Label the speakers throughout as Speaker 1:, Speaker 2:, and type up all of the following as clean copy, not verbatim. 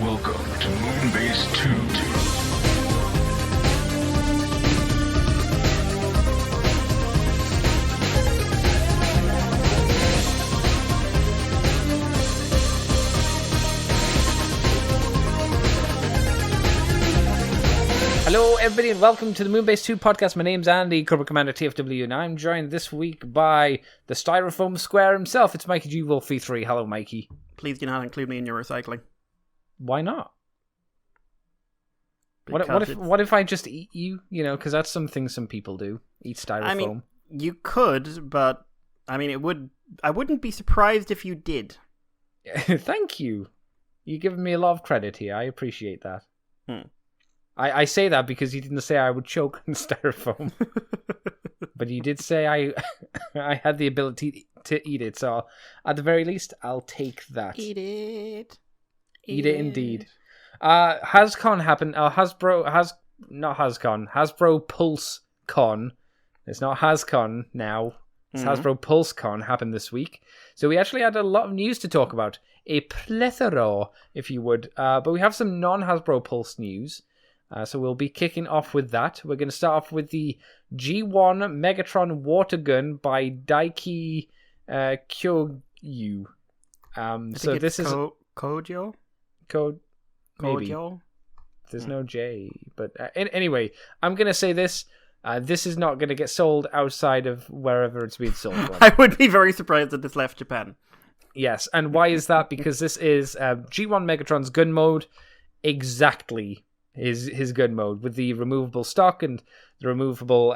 Speaker 1: Welcome to Moonbase 2.
Speaker 2: Hello everybody and welcome to the Moonbase 2 podcast. My name's Andy, Cobra Commander TFW, and I'm joined this week by the Styrofoam Square himself. It's Mikey G. Wolfie 3. Hello, Mikey.
Speaker 3: Please do not include me in your recycling.
Speaker 2: Why not? What if I just eat you? You know, because that's something some people do. Eat styrofoam.
Speaker 3: I mean, you could, but I mean, I wouldn't be surprised if you did.
Speaker 2: Thank you. You're giving me a lot of credit here. I appreciate that. I say that because you didn't say I would choke on styrofoam. But you did say I had the ability to eat it, so at the very least, I'll take that.
Speaker 3: Eat it.
Speaker 2: Eat it indeed. HasCon happened. Hasbro Pulse Con. It's not HasCon now. It's Hasbro Pulse Con happened this week. So we actually had a lot of news to talk about. A plethora, if you would. But we have some non-Hasbro Pulse news. So we'll be kicking off with that. We're going to start off with the G1 Megatron water gun by Daiki Kyoryu. So this is
Speaker 3: Kojo.
Speaker 2: Maybe.
Speaker 3: Kojo?
Speaker 2: There's no J, but anyway, I'm going to say this. This is not going to get sold outside of wherever it's being sold from.
Speaker 3: I would be very surprised if this left Japan.
Speaker 2: Yes, and why is that? Because this is G1 Megatron's gun mode, exactly his gun mode, with the removable stock and the removable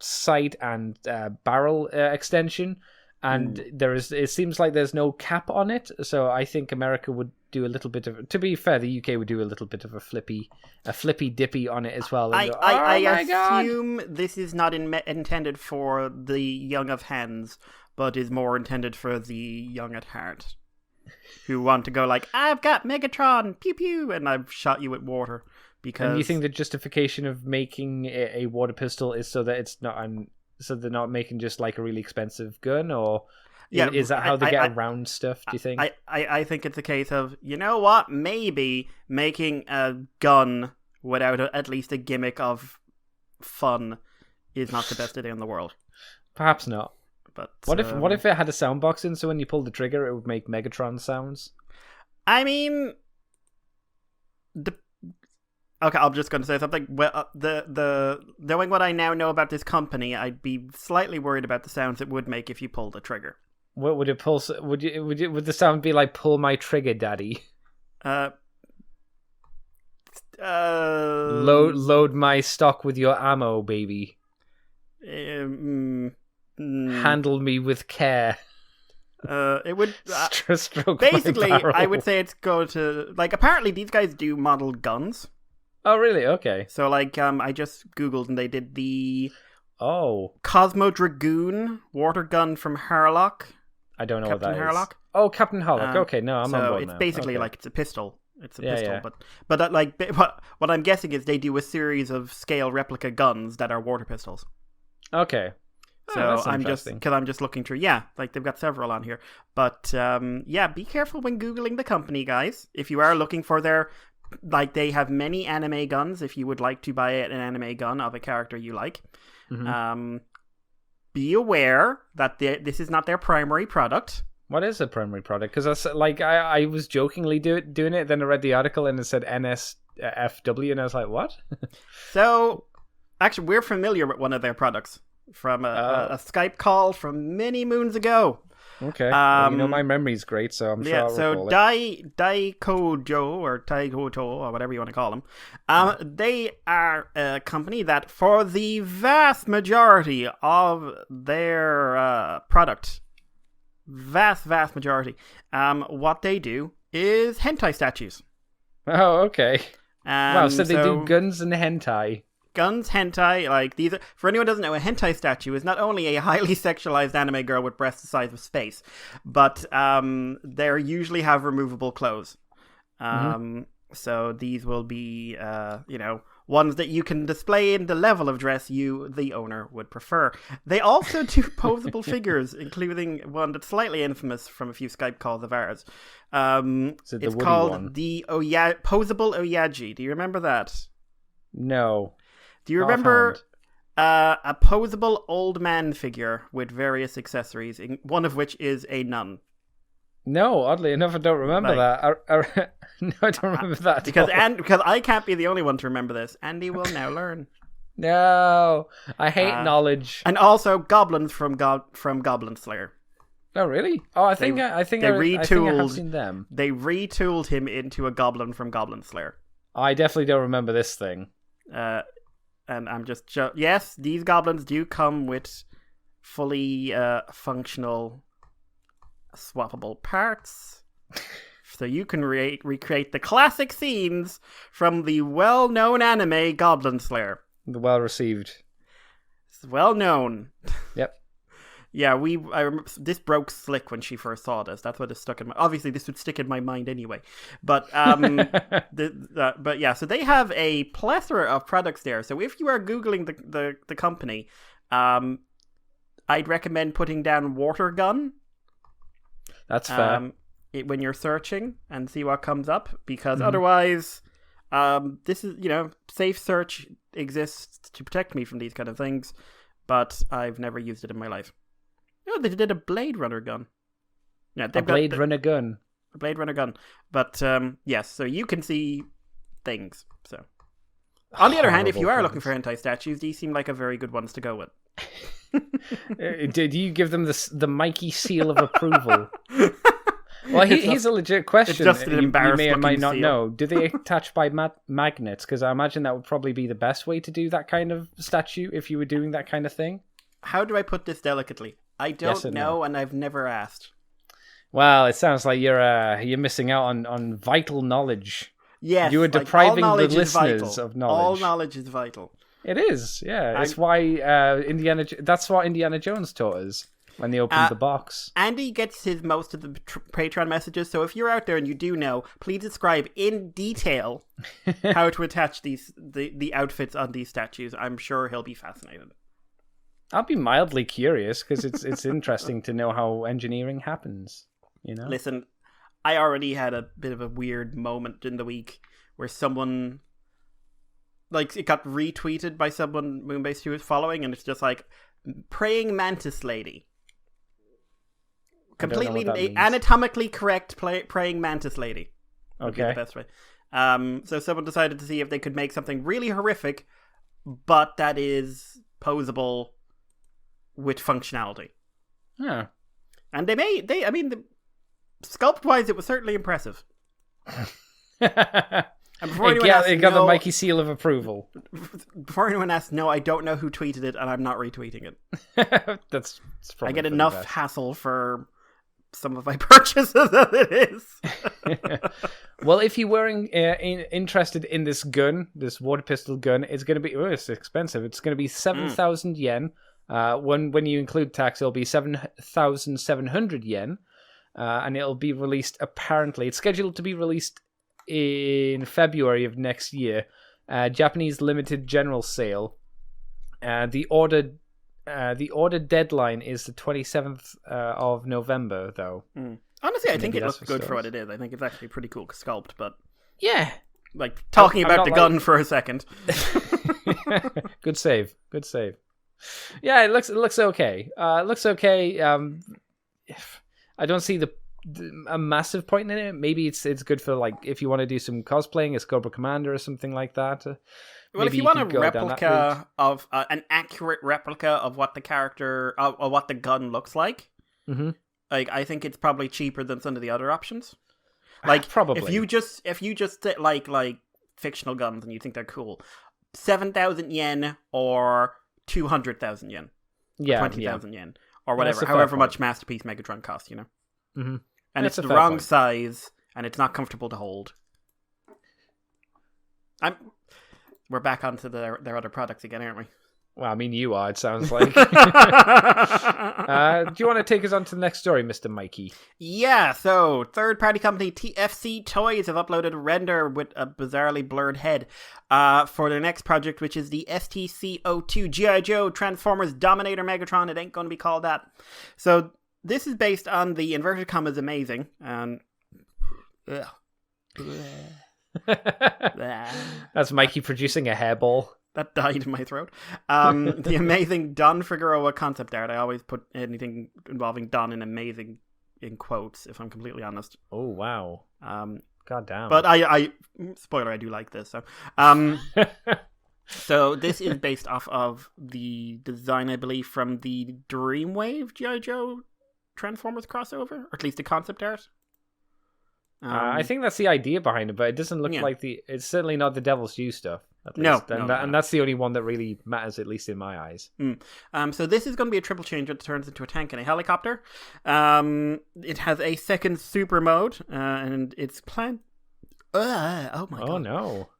Speaker 2: sight and barrel extension. And it seems like there's no cap on it, so I think America would do a little bit of. To be fair, the UK would do a little bit of a flippy dippy on it as well.
Speaker 3: I assume this is not intended for the young of hands, but is more intended for the young at heart, who want to go like, I've got Megatron, pew pew, and I've shot you with water. Because
Speaker 2: and you think the justification of making a water pistol is so that it's not so they're not making just like a really expensive gun, or is that how they get around stuff, do you think?
Speaker 3: I think it's a case of, you know what, maybe making a gun without at least a gimmick of fun is not the best idea in the world.
Speaker 2: Perhaps not.
Speaker 3: But
Speaker 2: what if it had a sound box in, so when you pulled the trigger it would make Megatron sounds?
Speaker 3: I mean, okay, I'm just going to say something. Well, the knowing what I now know about this company, I'd be slightly worried about the sounds it would make if you pulled the trigger.
Speaker 2: What would it pulse? Would the sound be like "Pull my trigger, daddy"? Load my stock with your ammo, baby. Handle me with care.
Speaker 3: It would
Speaker 2: stroke
Speaker 3: basically.
Speaker 2: my barrel.
Speaker 3: I would say it's go to like. Apparently, these guys do model guns.
Speaker 2: Oh, really? Okay.
Speaker 3: So, like, I just googled and they did the
Speaker 2: Cosmo
Speaker 3: Dragoon water gun from Harlock.
Speaker 2: I don't know
Speaker 3: Captain
Speaker 2: what that
Speaker 3: Harlock.
Speaker 2: is. Oh, Captain Harlock. Okay, no, I'm on board
Speaker 3: it's
Speaker 2: now.
Speaker 3: basically
Speaker 2: okay.
Speaker 3: like it's a pistol. It's a pistol,
Speaker 2: yeah.
Speaker 3: but that, like what I'm guessing is they do a series of scale replica guns that are water pistols.
Speaker 2: Okay.
Speaker 3: So I'm just looking through. Yeah, like they've got several on here. But be careful when googling the company, guys. If you are looking for their, like, they have many anime guns. If you would like to buy an anime gun of a character you like, be aware that this is not their primary product.
Speaker 2: What is a primary product? Because I was jokingly doing it, then I read the article and it said NSFW, and I was like, what?
Speaker 3: So, actually, we're familiar with one of their products from a Skype call from many moons ago.
Speaker 2: Okay. Well, my memory's great, so I'm sure I'll recall it.
Speaker 3: Daikojo, or Taikoto, or whatever you want to call them, they are a company that, for the vast majority of their product, vast majority, what they do is hentai statues.
Speaker 2: Oh, okay. Wow, so they do guns and hentai.
Speaker 3: Guns, hentai, like these are, for anyone who doesn't know, a hentai statue is not only a highly sexualized anime girl with breasts the size of space, but they usually have removable clothes. So these will be, ones that you can display in the level of dress you, the owner, would prefer. They also do posable figures, including one that's slightly infamous from a few Skype calls of ours.
Speaker 2: Is it the
Speaker 3: It's
Speaker 2: Woody
Speaker 3: called
Speaker 2: one?
Speaker 3: the Posable Oyaji. Do you remember that?
Speaker 2: No.
Speaker 3: Do you remember a posable old man figure with various accessories, one of which is a nun?
Speaker 2: No, oddly enough, I don't remember that. No, I don't remember that at
Speaker 3: Because
Speaker 2: all.
Speaker 3: because I can't be the only one to remember this. Andy will now learn.
Speaker 2: No, I hate knowledge.
Speaker 3: And also goblins from Goblin Slayer.
Speaker 2: Oh, really? Oh, I think I think I have seen them.
Speaker 3: They retooled him into a goblin from Goblin Slayer.
Speaker 2: I definitely don't remember this thing.
Speaker 3: And I'm just yes, these goblins do come with fully functional swappable parts, so you can recreate the classic scenes from the well-known anime Goblin Slayer.
Speaker 2: The well received.
Speaker 3: It's well known.
Speaker 2: Yep.
Speaker 3: Yeah, I remember this broke Slick when she first saw this. That's what it stuck in my. Obviously, this would stick in my mind anyway. But but yeah, so they have a plethora of products there. So if you are googling the company, I'd recommend putting down water gun.
Speaker 2: That's fair.
Speaker 3: When you're searching and see what comes up, because otherwise, this is safe search exists to protect me from these kind of things, but I've never used it in my life. Oh, they did a Blade Runner gun. Yeah,
Speaker 2: a Blade Runner gun.
Speaker 3: A Blade Runner gun. But yes, so you can see things. So, on the other hand, if you are looking for hentai statues, these seem like a very good ones to go with.
Speaker 2: Did you give them the Mikey seal of approval? Well, here's a legit question.
Speaker 3: It's just an embarrassed
Speaker 2: you may or may not
Speaker 3: seal.
Speaker 2: know. Do they attach by magnets? Because I imagine that would probably be the best way to do that kind of statue if you were doing that kind of thing.
Speaker 3: How do I put this delicately? I don't know, and I've never asked.
Speaker 2: Well, it sounds like you're missing out on vital knowledge.
Speaker 3: Yes,
Speaker 2: you are depriving the listeners of knowledge.
Speaker 3: All knowledge is vital.
Speaker 2: It is, yeah. It's why that's what Indiana Jones taught us when they opened the box.
Speaker 3: Andy gets most of the Patreon messages, so if you're out there and you do know, please describe in detail how to attach the outfits on these statues. I'm sure he'll be fascinated.
Speaker 2: I'll be mildly curious because it's interesting to know how engineering happens.
Speaker 3: Listen, I already had a bit of a weird moment in the week where someone, like, it got retweeted by someone Moonbase 2 is following, and it's just like, praying mantis lady. Completely anatomically correct praying mantis lady. Would be the best way. So someone decided to see if they could make something really horrific, but that is posable with functionality.
Speaker 2: Yeah.
Speaker 3: And sculpt-wise, it was certainly impressive. And before
Speaker 2: it got the Mikey seal of approval.
Speaker 3: Before anyone asks, no, I don't know who tweeted it, and I'm not retweeting it.
Speaker 2: That's probably
Speaker 3: I get enough hassle for some of my purchases as it is.
Speaker 2: Well, if you were interested in this gun, this water pistol gun, it's going to be it's expensive. It's going to be 7,000 yen. When you include tax, it'll be 7,700 yen. And it'll be released, apparently, it's scheduled to be released in February of next year. Japanese limited general sale. The order deadline is the 27th of November, though.
Speaker 3: Honestly, I think it looks good for what it is. I think it's actually pretty cool sculpt, but
Speaker 2: yeah,
Speaker 3: like talking about the gun for a second.
Speaker 2: Good save. Yeah, it looks okay. It looks okay. I don't see a massive point in it. Maybe it's good for, like, if you want to do some cosplaying as Cobra Commander or something like that.
Speaker 3: Well, if you want a replica of an accurate replica of what the character or what the gun looks like, like, I think it's probably cheaper than some of the other options. Like,
Speaker 2: probably
Speaker 3: if you just like fictional guns and you think they're cool, 7,000 yen or 200,000 yen, 20,000 yen, or whatever, however much Masterpiece Megatron costs, And it's the wrong size, and it's not comfortable to hold. We're back onto their other products again, aren't we?
Speaker 2: Well, I mean, you are, it sounds like. Do you want to take us on to the next story, Mr. Mikey?
Speaker 3: Yeah, so third-party company TFC Toys have uploaded a render with a bizarrely blurred head for their next project, which is the STC-02 G.I. Joe Transformers Dominator Megatron. It ain't going to be called that. So this is based on the inverted commas amazing.
Speaker 2: That's Mikey producing a hairball.
Speaker 3: That died in my throat. The amazing Don Figueroa concept art. I always put anything involving Don in amazing in quotes, if I'm completely honest.
Speaker 2: Oh, wow. God damn.
Speaker 3: But I spoiler, I do like this. So, so this is based off of the design, I believe, from the Dreamwave G.I. Joe Transformers crossover, or at least the concept art.
Speaker 2: I think that's the idea behind it, but it doesn't look like it's certainly not the Devil's Due stuff. At least.
Speaker 3: No,
Speaker 2: and that's the only one that really matters, at least in my eyes.
Speaker 3: So this is going to be a triple change that turns into a tank and a helicopter. It has a second super mode, and it's planned. Oh my god!
Speaker 2: Oh no!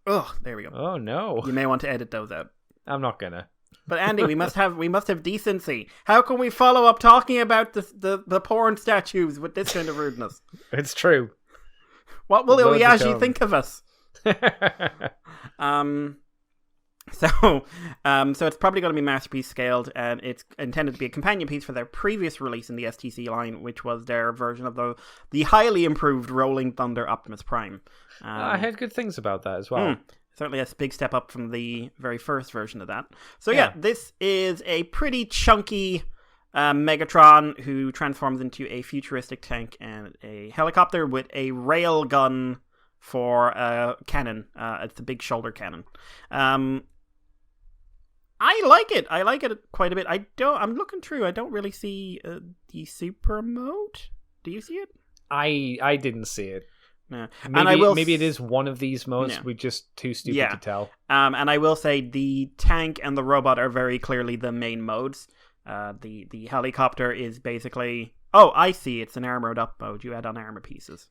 Speaker 3: Oh, there we go.
Speaker 2: Oh no!
Speaker 3: You may want to edit those out.
Speaker 2: I'm not gonna.
Speaker 3: But Andy, we must have decency. How can we follow up talking about the porn statues with this kind of rudeness?
Speaker 2: It's true.
Speaker 3: What will we actually think of us? So it's probably going to be masterpiece scaled, and it's intended to be a companion piece for their previous release in the STC line, which was their version of the highly improved Rolling Thunder Optimus Prime.
Speaker 2: I heard good things about that as well.
Speaker 3: Certainly a big step up from the very first version of that. So yeah, this is a pretty chunky Megatron who transforms into a futuristic tank and a helicopter with a rail gun for a cannon. It's a big shoulder cannon. I like it. I like it quite a bit. I'm looking through. I don't really see the super mode. Do you see it?
Speaker 2: I didn't see it.
Speaker 3: No.
Speaker 2: Maybe it is one of these modes. We're just too stupid to tell.
Speaker 3: And I will say the tank and the robot are very clearly the main modes. The helicopter is basically... Oh, I see. It's an armored up mode. You add on armor pieces.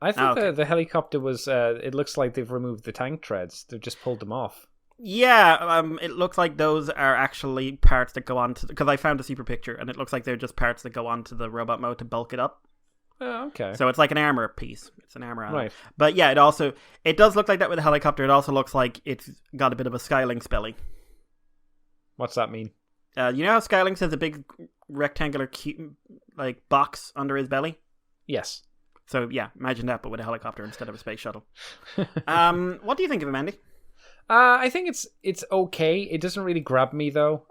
Speaker 2: I think the helicopter was... it looks like they've removed the tank treads. They've just pulled them off.
Speaker 3: Yeah, it looks like those are actually parts that go on to... Because I found a super picture, and it looks like they're just parts that go onto the robot mode to bulk it up.
Speaker 2: Oh, okay.
Speaker 3: So it's like an armor piece. It's an armor on
Speaker 2: right.
Speaker 3: it. But yeah, it does look like that with a helicopter. It also looks like it's got a bit of a Skylynx belly.
Speaker 2: What's that mean?
Speaker 3: You know how Skylynx has a big rectangular box under his belly?
Speaker 2: Yes.
Speaker 3: So yeah, imagine that, but with a helicopter instead of a space shuttle. What do you think of him, Andy?
Speaker 2: I think it's okay. It doesn't really grab me though.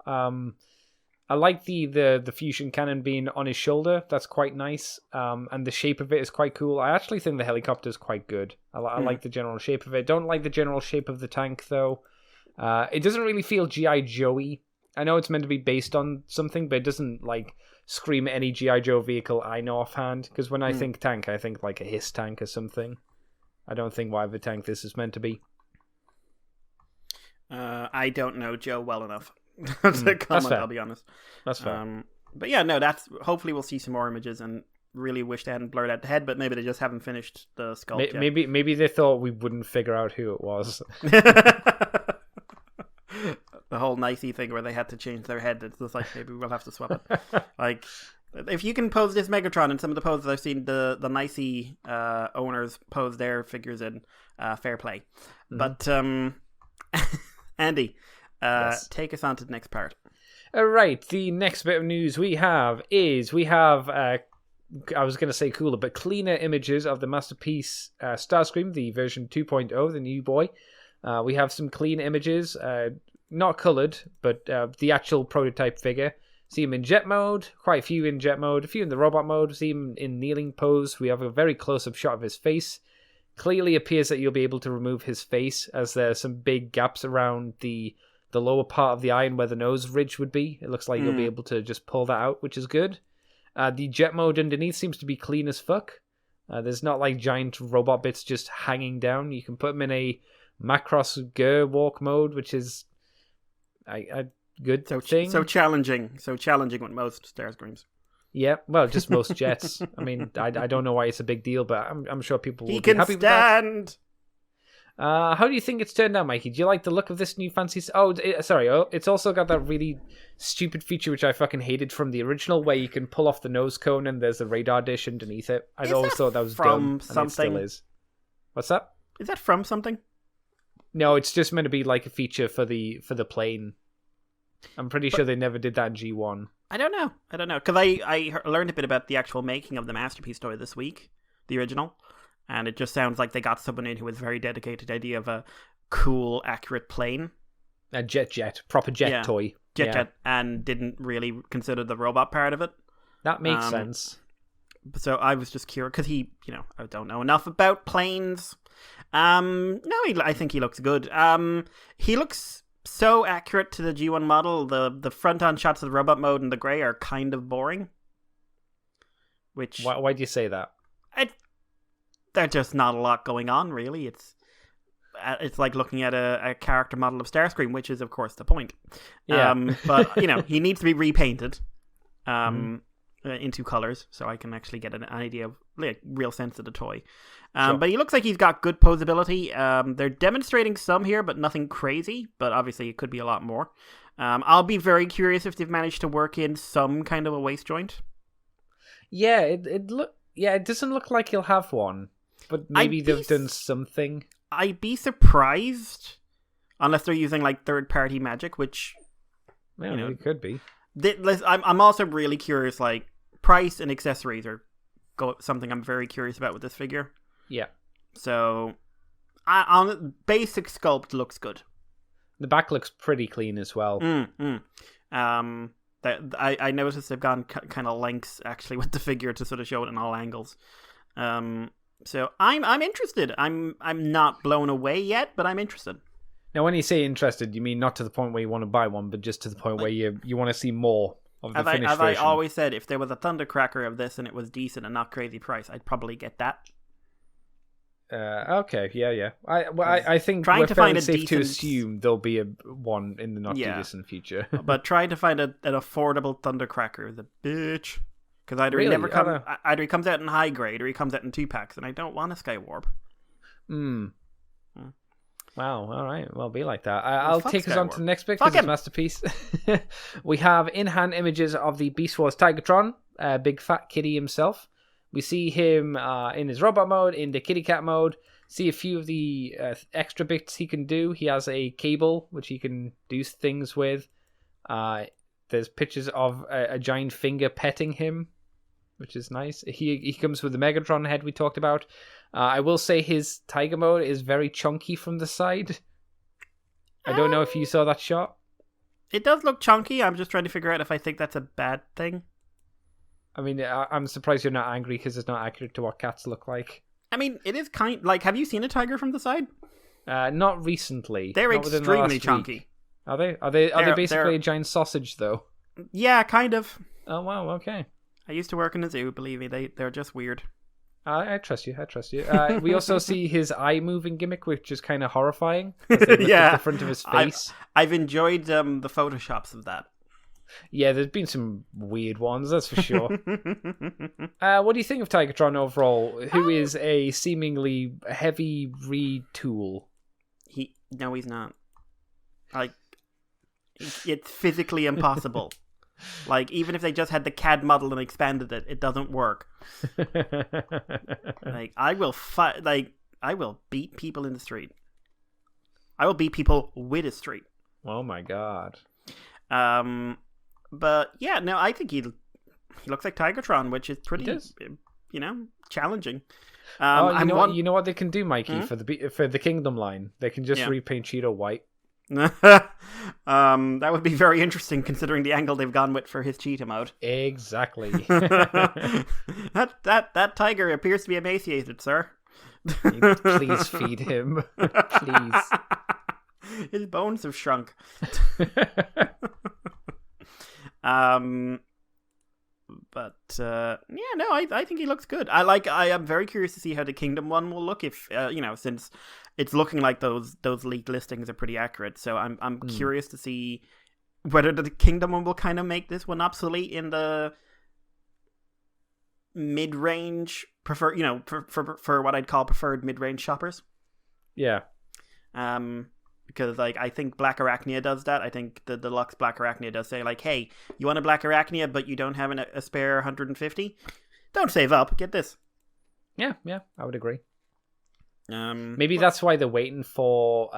Speaker 2: I like the fusion cannon being on his shoulder. That's quite nice. And the shape of it is quite cool. I actually think the helicopter is quite good. I like the general shape of it. Don't like the general shape of the tank, though. It doesn't really feel G.I. Joe-y. I know it's meant to be based on something, but it doesn't, scream at any G.I. Joe vehicle I know offhand. Because when I think tank, I think like a HISS tank or something. I don't think whatever tank this is meant to be.
Speaker 3: I don't know Joe well enough. To comment, I'll be honest.
Speaker 2: That's fair.
Speaker 3: But yeah, no, hopefully we'll see some more images, and really wish they hadn't blurred out the head, but maybe they just haven't finished the sculpt yet.
Speaker 2: Maybe they thought we wouldn't figure out who it was.
Speaker 3: The whole nicey thing where they had to change their head. It's just like, maybe we'll have to swap it. If you can pose this Megatron in some of the poses I've seen the nicey owners pose their figures in, fair play. But Andy,
Speaker 2: yes.
Speaker 3: Take us on to the next part.
Speaker 2: All right, the next bit of news we have I was going to say cooler, but cleaner images of the Masterpiece Starscream, the version 2.0, the new boy. We have some clean images, not coloured, but the actual prototype figure. See him in jet mode, quite a few in jet mode, a few in the robot mode. See him in kneeling pose. We have a very close-up shot of his face. Clearly appears that you'll be able to remove his face, as there's some big gaps around the lower part of the eye and where the nose ridge would be. It looks like you'll be able to just pull that out, which is good. The jet mode underneath seems to be clean as fuck. There's not like giant robot bits just hanging down. You can put them in a Macross Ger walk mode, which is a good thing.
Speaker 3: So challenging with most Starscreams.
Speaker 2: Yeah, well, just most jets. I mean, I don't know why it's a big deal, but I'm sure people will
Speaker 3: he
Speaker 2: be happy
Speaker 3: can stand.
Speaker 2: How do you think it's turned out, Mikey? Do you like the look of this new fancy... it's also got that really stupid feature which I fucking hated from the original, where you can pull off the nose cone and there's a radar dish underneath it. I always thought that was dumb, and it still is. What's that?
Speaker 3: Is that from something?
Speaker 2: No, it's just meant to be like a feature for the plane. I'm pretty sure they never did that in G1.
Speaker 3: I don't know. Because I learned a bit about the actual making of the Masterpiece toy this week, the original. And it just sounds like they got someone in who was very dedicated to the idea of a cool, accurate plane.
Speaker 2: A proper jet toy.
Speaker 3: Jet, and didn't really consider the robot part of it.
Speaker 2: That makes sense.
Speaker 3: So I was just curious, because I don't know enough about planes. I think he looks good. He looks so accurate to the G1 model. The front-on shots of the robot mode and the grey are kind of boring. Which
Speaker 2: why do you say that?
Speaker 3: There's just not a lot going on, really. It's like looking at a character model of Starscream, which is, of course, the point.
Speaker 2: Yeah.
Speaker 3: But, he needs to be repainted into colors, so I can actually get an idea of real sense of the toy.
Speaker 2: Sure.
Speaker 3: But he looks like he's got good posability. They're demonstrating some here, but nothing crazy. But obviously, it could be a lot more. I'll be very curious if they've managed to work in some kind of a waist joint.
Speaker 2: Yeah, it doesn't look like he'll have one. But maybe they've done something.
Speaker 3: I'd be surprised, unless they're using like third-party magic, which
Speaker 2: it could be.
Speaker 3: I'm also really curious. Like, price and accessories are something I'm very curious about with this figure.
Speaker 2: Yeah. So,
Speaker 3: on basic sculpt looks good.
Speaker 2: The back looks pretty clean as well.
Speaker 3: I noticed they've gone kind of lengths actually with the figure to sort of show it in all angles. So I'm interested. I'm not blown away yet, but I'm interested.
Speaker 2: Now, when you say interested, you mean not to the point where you want to buy one, but just to the point where you want to see more of the finished version.
Speaker 3: As I always said, if there was a Thundercracker of this and it was decent and not crazy price, I'd probably get that.
Speaker 2: Okay, yeah. I think
Speaker 3: trying
Speaker 2: we're
Speaker 3: to find
Speaker 2: fairly
Speaker 3: a
Speaker 2: safe to assume there'll be one in the not too distant future.
Speaker 3: But trying to find an affordable Thundercracker, the bitch. Because either he comes out in high grade or he comes out in 2-packs, and I don't want a Skywarp.
Speaker 2: Wow, all right. Well, be like that. I'll take us on to the next bit,
Speaker 3: Fuck
Speaker 2: because it's Masterpiece. We have in-hand images of the Beast Wars Tigatron, big fat kitty himself. We see him in his robot mode, in the kitty cat mode. See a few of the extra bits he can do. He has a cable, which he can do things with. There's pictures of a giant finger petting him, which is nice. He comes with the Megatron head we talked about. I will say his Tiger mode is very chunky from the side. I don't know if you saw that shot.
Speaker 3: It does look chunky. I'm just trying to figure out if I think that's a bad thing.
Speaker 2: I mean, I'm surprised you're not angry because it's not accurate to what cats look like.
Speaker 3: I mean, it is like, have you seen a tiger from the side?
Speaker 2: Not recently.
Speaker 3: They're extremely chunky.
Speaker 2: Week. Are they? Are they basically a giant sausage, though?
Speaker 3: Yeah, kind of.
Speaker 2: Oh, wow, okay.
Speaker 3: I used to work in a zoo, believe me. They're just weird.
Speaker 2: I trust you. We also see his eye moving gimmick, which is kind of horrifying. The front of his face.
Speaker 3: I've enjoyed the photoshops of that.
Speaker 2: Yeah, there's been some weird ones, that's for sure. What do you think of Tigatron overall, who is a seemingly heavy retool?
Speaker 3: No, he's not. Like, it's physically impossible. Like, even if they just had the CAD model and expanded it, it doesn't work. Like, I will beat people in the street. I will beat people with a street.
Speaker 2: Oh my god.
Speaker 3: But yeah, no, I think he looks like Tigatron, which is pretty, challenging.
Speaker 2: You know what they can do, Mikey, for the Kingdom line? They can just repaint Cheeto white.
Speaker 3: That would be very interesting considering the angle they've gone with for his cheetah mode.
Speaker 2: Exactly.
Speaker 3: that tiger appears to be emaciated, sir.
Speaker 2: Please feed him. Please.
Speaker 3: His bones have shrunk. I think he looks good. I am very curious to see how the Kingdom one will look if since it's looking like those leaked listings are pretty accurate. So I'm curious to see whether the Kingdom one will kind of make this one obsolete in the mid-range for what I'd call preferred mid-range shoppers.
Speaker 2: Yeah.
Speaker 3: Because like I think Black Arachnia does that. I think the deluxe Black Arachnia does say like, hey, you want a Black Arachnia, but you don't have a spare 150? Don't save up. Get this.
Speaker 2: Yeah, I would agree. Maybe
Speaker 3: But-
Speaker 2: that's why they're waiting for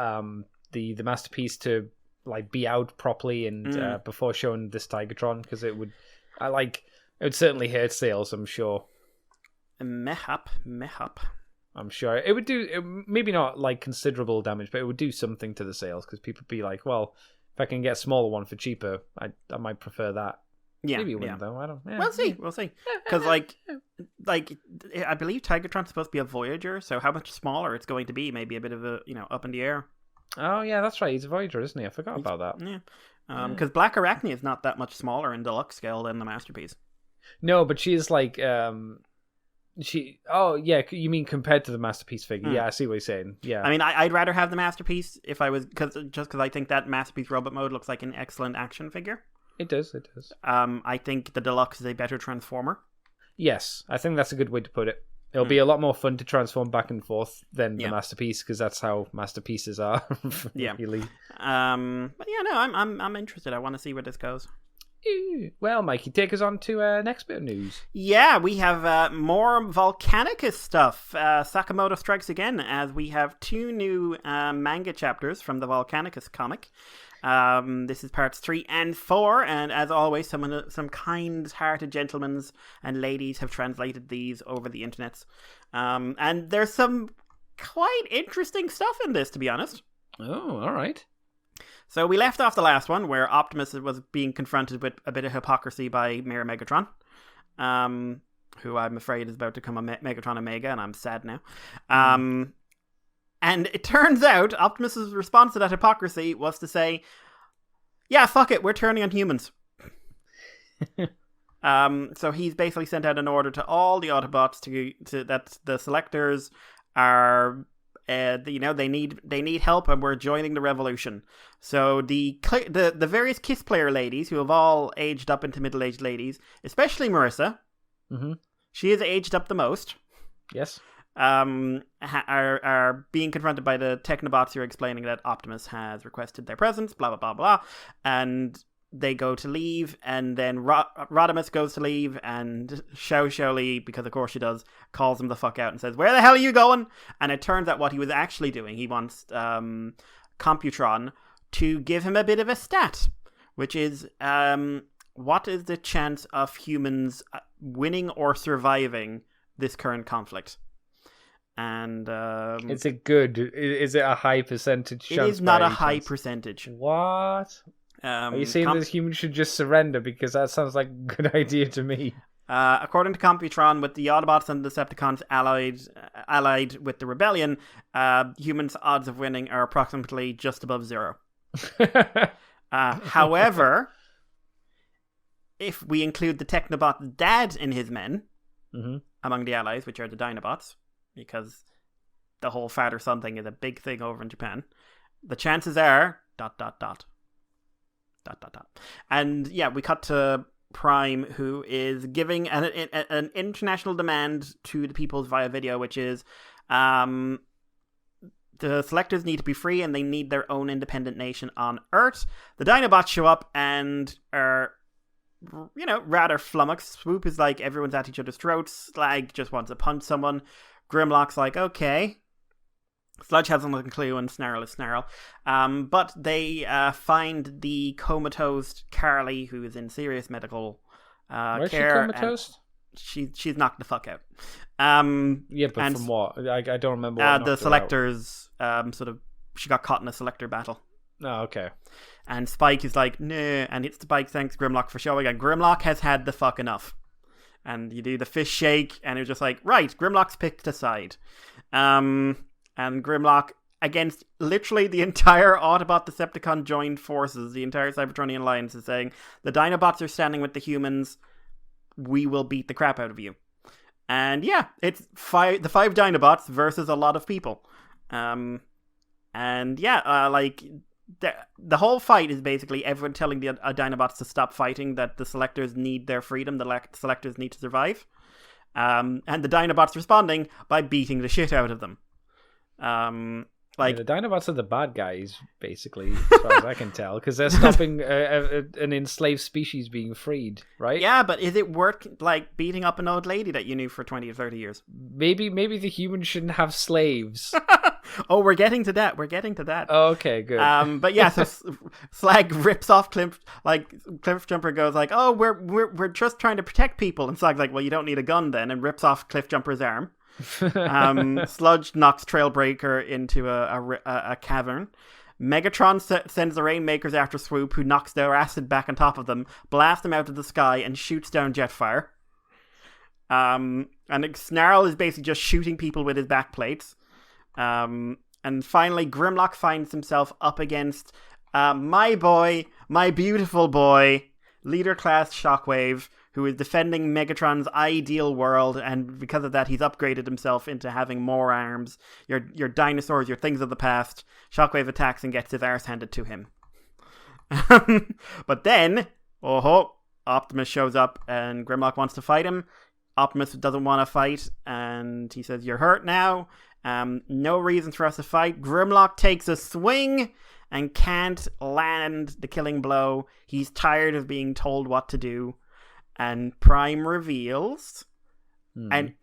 Speaker 2: the masterpiece to like be out properly and before showing this Tigatron, because it would certainly hurt sales. I'm sure.
Speaker 3: Mehap.
Speaker 2: I'm sure it would do maybe not like considerable damage, but it would do something to the sales because people would be like, well, if I can get a smaller one for cheaper, I might prefer that.
Speaker 3: Yeah,
Speaker 2: Maybe it wouldn't though. I don't. Yeah.
Speaker 3: We'll see. Because like I believe Tigatron's supposed to be a Voyager, so how much smaller it's going to be, maybe a bit of a up in the air.
Speaker 2: Oh yeah, that's right. He's a Voyager, isn't he? I forgot about that.
Speaker 3: Yeah. Because Black Arachnia is not that much smaller in deluxe scale than the masterpiece.
Speaker 2: No, but she is like she. Oh yeah, you mean compared to the masterpiece figure? Yeah, I see what you're saying. Yeah.
Speaker 3: I mean, I'd rather have the masterpiece if I was because I think that masterpiece robot mode looks like an excellent action figure.
Speaker 2: It does.
Speaker 3: I think the deluxe is a better transformer.
Speaker 2: Yes, I think that's a good way to put it. It'll be a lot more fun to transform back and forth than the masterpiece, because that's how masterpieces are. Really.
Speaker 3: But yeah, no, I'm interested. I want to see where this goes.
Speaker 2: Well, Mikey, take us on to next bit of news.
Speaker 3: Yeah, we have more Volcanicus stuff. Sakamoto strikes again, as we have 2 new manga chapters from the Volcanicus comic. This is parts 3 and 4, and as always, some kind-hearted gentlemen and ladies have translated these over the internets. And there's some quite interesting stuff in this, to be honest.
Speaker 2: Oh, all right.
Speaker 3: So we left off the last one where Optimus was being confronted with a bit of hypocrisy by Mayor Megatron, who I'm afraid is about to become a Megatron Omega, and I'm sad now. And it turns out Optimus's response to that hypocrisy was to say, yeah, fuck it, we're turning on humans. So he's basically sent out an order to all the Autobots to that the selectors are, they need help, and we're joining the revolution. So the various KISS player ladies, who have all aged up into middle-aged ladies, especially Marissa, she is aged up the most.
Speaker 2: Yes.
Speaker 3: Are being confronted by the Technobots who are explaining that Optimus has requested their presence, blah, blah, blah, blah. And they go to leave, and then Rodimus goes to leave, and Xiao Li, because of course she does, calls him the fuck out and says, where the hell are you going? And it turns out what he was actually doing, he wants Computron to give him a bit of a stat, which is, what is the chance of humans winning or surviving this current conflict? And
Speaker 2: is it good? Is it a high percentage chance?
Speaker 3: It is not a high percentage.
Speaker 2: What? Are you saying that humans should just surrender? Because that sounds like a good idea to me.
Speaker 3: According to Computron, with the Autobots and Decepticons allied with the rebellion, humans' odds of winning are approximately just above 0. However, if we include the Technobot dad and his men among the allies, which are the Dinobots, because the whole father-son thing is a big thing over in Japan, the chances are ... And yeah, we cut to Prime, who is giving an international demand to the people via video, which is the selectors need to be free and they need their own independent nation on Earth. The Dinobots show up and are, rather flummoxed. Swoop is like, everyone's at each other's throats. Slag just wants to punch someone. Grimlock's like, okay. Sludge hasn't a clue, and Snarl is Snarl. But they find the comatose Carly, who is in serious medical care.
Speaker 2: Where's she comatose?
Speaker 3: She's knocked the fuck out.
Speaker 2: Yeah, but from what? I don't remember what
Speaker 3: the selectors, she got caught in a selector battle.
Speaker 2: Oh, okay.
Speaker 3: And Spike is like, nah, and hits the bike, thanks Grimlock for showing, and Grimlock has had the fuck enough. And you do the fist shake, and you're just like, right, Grimlock's picked a side. And Grimlock, against literally the entire Autobot Decepticon joined forces, the entire Cybertronian alliance, is saying, the Dinobots are standing with the humans, we will beat the crap out of you. And yeah, it's the 5 Dinobots versus a lot of people. And yeah, the whole fight is basically everyone telling the Dinobots to stop fighting, that the selectors need their freedom, the selectors need to survive. And the Dinobots responding by beating the shit out of them. Like,
Speaker 2: the Dinobots are the bad guys, basically, as far as I can tell, because they're stopping an enslaved species being freed, right?
Speaker 3: yeah, but is it worth like beating up an old lady that you knew for 20 or 30 years?
Speaker 2: Maybe the humans shouldn't have slaves.
Speaker 3: Oh, we're getting to that.
Speaker 2: Oh, okay, good.
Speaker 3: But yeah, so Slag rips off Cliff. Like Cliffjumper goes like, "Oh, we're just trying to protect people," and Slag's like, "Well, you don't need a gun then," and rips off Cliffjumper's arm. Sludge knocks Trailbreaker into a cavern. Megatron sends the Rainmakers after Swoop, who knocks their acid back on top of them, blasts them out of the sky, and shoots down Jetfire. And Snarl is basically just shooting people with his backplates. And finally, Grimlock finds himself up against my boy, my beautiful boy, Leader Class Shockwave, who is defending Megatron's ideal world, and because of that, he's upgraded himself into having more arms. Your dinosaurs, your things of the past. Shockwave attacks and gets his arse handed to him. But then, Optimus shows up, and Grimlock wants to fight him. Optimus doesn't want to fight, and he says, "You're hurt now. No reason for us to fight." Grimlock takes a swing and can't land the killing blow. He's tired of being told what to do. And Prime reveals, and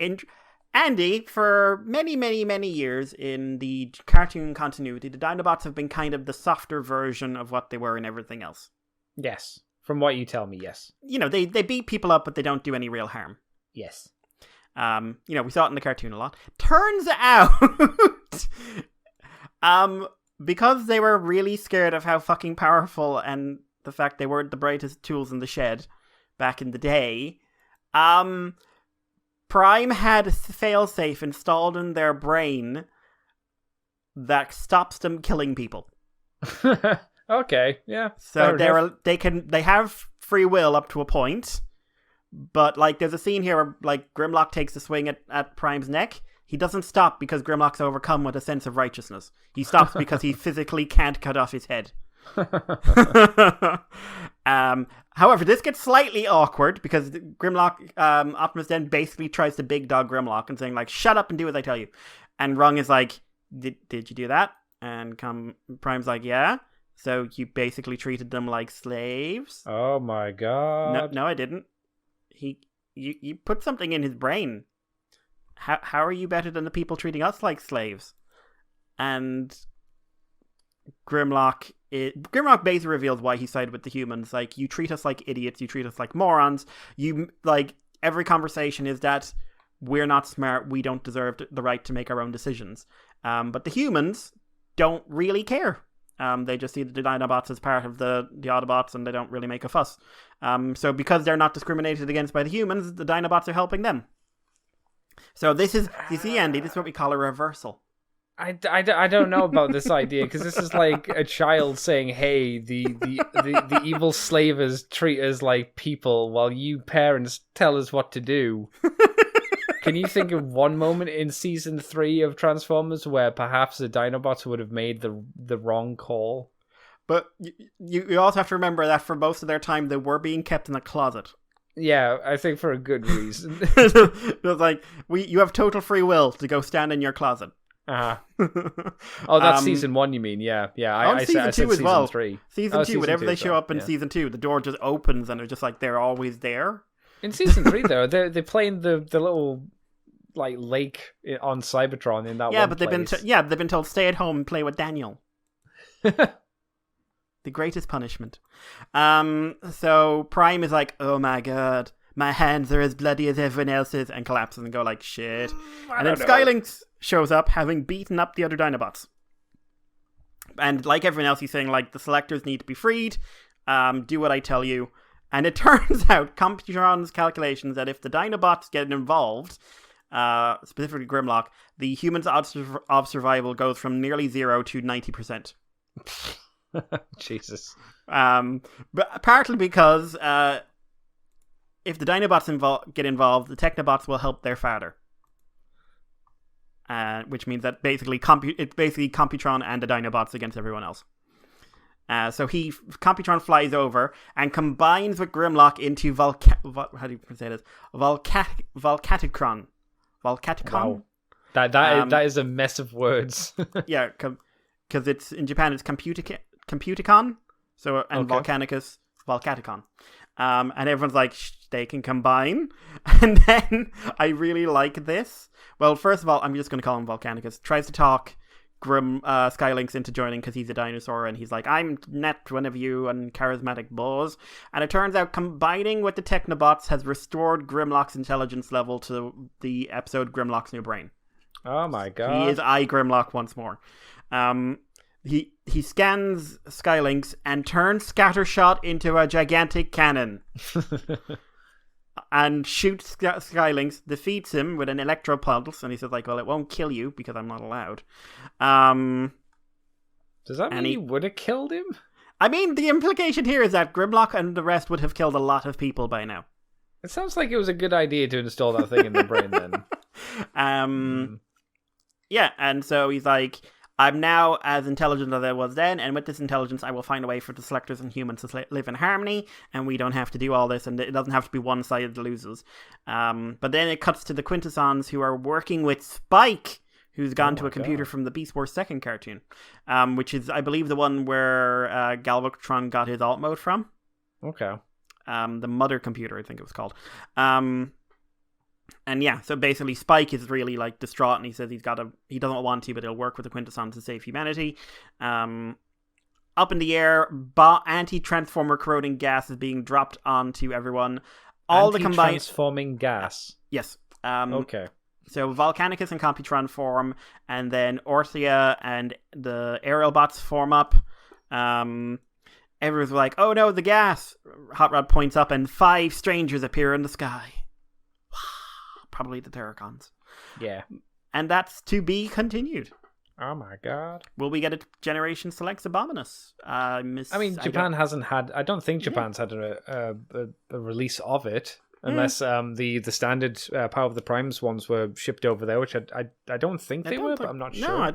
Speaker 3: Andy, for many, many, many years in the cartoon continuity, the Dinobots have been kind of the softer version of what they were in everything else.
Speaker 2: Yes. From what you tell me, yes.
Speaker 3: You know, they beat people up, but they don't do any real harm.
Speaker 2: Yes.
Speaker 3: You know, we saw it in the cartoon a lot. Turns out, because they were really scared of how fucking powerful and the fact they weren't the brightest tools in the shed back in the day, Prime had a failsafe installed in their brain that stops them killing people.
Speaker 2: Okay, yeah.
Speaker 3: So they have free will up to a point, but like there's a scene here where like Grimlock takes a swing at Prime's neck. He doesn't stop because Grimlock's overcome with a sense of righteousness. He stops because he physically can't cut off his head. However, this gets slightly awkward because Grimlock, Optimus then basically tries to big dog Grimlock and saying like, "Shut up and do as I tell you." And Rung is like, Did you do that? And Prime's like, "Yeah. So you basically treated them like slaves?"
Speaker 2: Oh my god.
Speaker 3: No, I didn't. You put something in his brain. How are you better than the people treating us like slaves? And Grimlock basically reveals why he sided with the humans. Like, you treat us like idiots, you treat us like morons. You, like, every conversation is that we're not smart, we don't deserve the right to make our own decisions. But the humans don't really care. They just see the Dinobots as part of the Autobots, and they don't really make a fuss. So because they're not discriminated against by the humans, the Dinobots are helping them. So this is, you see, Andy, this is what we call a reversal.
Speaker 2: I don't know about this idea, because this is like a child saying, "Hey, the evil slavers treat us like people while you parents tell us what to do." Can you think of one moment in season 3 of Transformers where perhaps the Dinobots would have made the wrong call?
Speaker 3: But you also have to remember that for most of their time they were being kept in a closet.
Speaker 2: Yeah, I think for a good reason.
Speaker 3: It was like, you have total free will to go stand in your closet.
Speaker 2: Oh, that's season 1, you mean? Yeah. I said
Speaker 3: season 2 as well.
Speaker 2: 3.
Speaker 3: Season 2, whenever they show up in season 2, the door just opens and it's just like they're always there.
Speaker 2: In season 3, though, they're playing the little like lake on Cybertron in that.
Speaker 3: Yeah,
Speaker 2: one
Speaker 3: but
Speaker 2: place.
Speaker 3: they've been told stay at home and play with Daniel. The greatest punishment. So Prime is like, "Oh my god, my hands are as bloody as everyone else's," and collapses and go like, "Shit." And then Skylynx shows up, having beaten up the other Dinobots. And like everyone else, he's saying like, the selectors need to be freed. Do what I tell you. And it turns out, Computron's calculations, that if the Dinobots get involved, specifically Grimlock, the humans' odds of survival goes from nearly 0 to 90%.
Speaker 2: Jesus.
Speaker 3: But partly because if the Dinobots get involved, the Technobots will help their father. Which means that it's basically Computron and the Dinobots against everyone else. So Computron flies over and combines with Grimlock into how do you say this? Volcaticron. Volcaticon?
Speaker 2: Wow. That is a mess of words.
Speaker 3: Yeah, because it's in Japan, it's Computicon, so and
Speaker 2: Okay.
Speaker 3: Volcaticon, and everyone's like they can combine, and then I really like this. Well, first of all, I'm just going to call him Volcanicus. Tries to talk Skylinks into joining because he's a dinosaur, and he's like, I'm not one of you and charismatic boys. And it turns out combining with the Technobots has restored Grimlock's intelligence level to the episode Grimlock's New Brain.
Speaker 2: Oh my god.
Speaker 3: He is Grimlock once more. He scans Skylinks and turns Scattershot into a gigantic cannon. And shoots Skylinks, defeats him with an electro pulse, and he says, like, well, it won't kill you because I'm not allowed.
Speaker 2: Does that mean he would have killed him?
Speaker 3: I mean, the implication here is that Grimlock and the rest would have killed a lot of people by now.
Speaker 2: It sounds like it was a good idea to install that thing in the brain then.
Speaker 3: Yeah, and so he's like, I'm now as intelligent as I was then, and with this intelligence, I will find a way for the Selectors and humans to live in harmony, and we don't have to do all this, and it doesn't have to be one-sided losers. But then it cuts to the Quintessons, who are working with Spike, who's gone to a computer from the Beast Wars 2nd cartoon, which is, I believe, the one where Galvatron got his alt mode from.
Speaker 2: Okay.
Speaker 3: The Mother computer, I think it was called. And yeah, so basically Spike is really like distraught, and he says he doesn't want to, but he'll work with the Quintessons to save humanity. Up in the air, anti-transformer corroding gas is being dropped onto everyone. All the combined
Speaker 2: transforming gas.
Speaker 3: Yes.
Speaker 2: Okay.
Speaker 3: So Volcanicus and Computron form, and then Orthia and the aerial bots form up. Everyone's like, oh no, the gas! Hot Rod points up, and 5 strangers appear in the sky. Probably the Terracons.
Speaker 2: Yeah.
Speaker 3: And that's to be continued.
Speaker 2: Oh my god.
Speaker 3: Will we get a Generation Selects Abominus?
Speaker 2: I mean, Japan hasn't had... I don't think Japan's had a release of it. Unless the standard Power of the Primes ones were shipped over there, which I don't think they were, but I'm not sure.
Speaker 3: No, I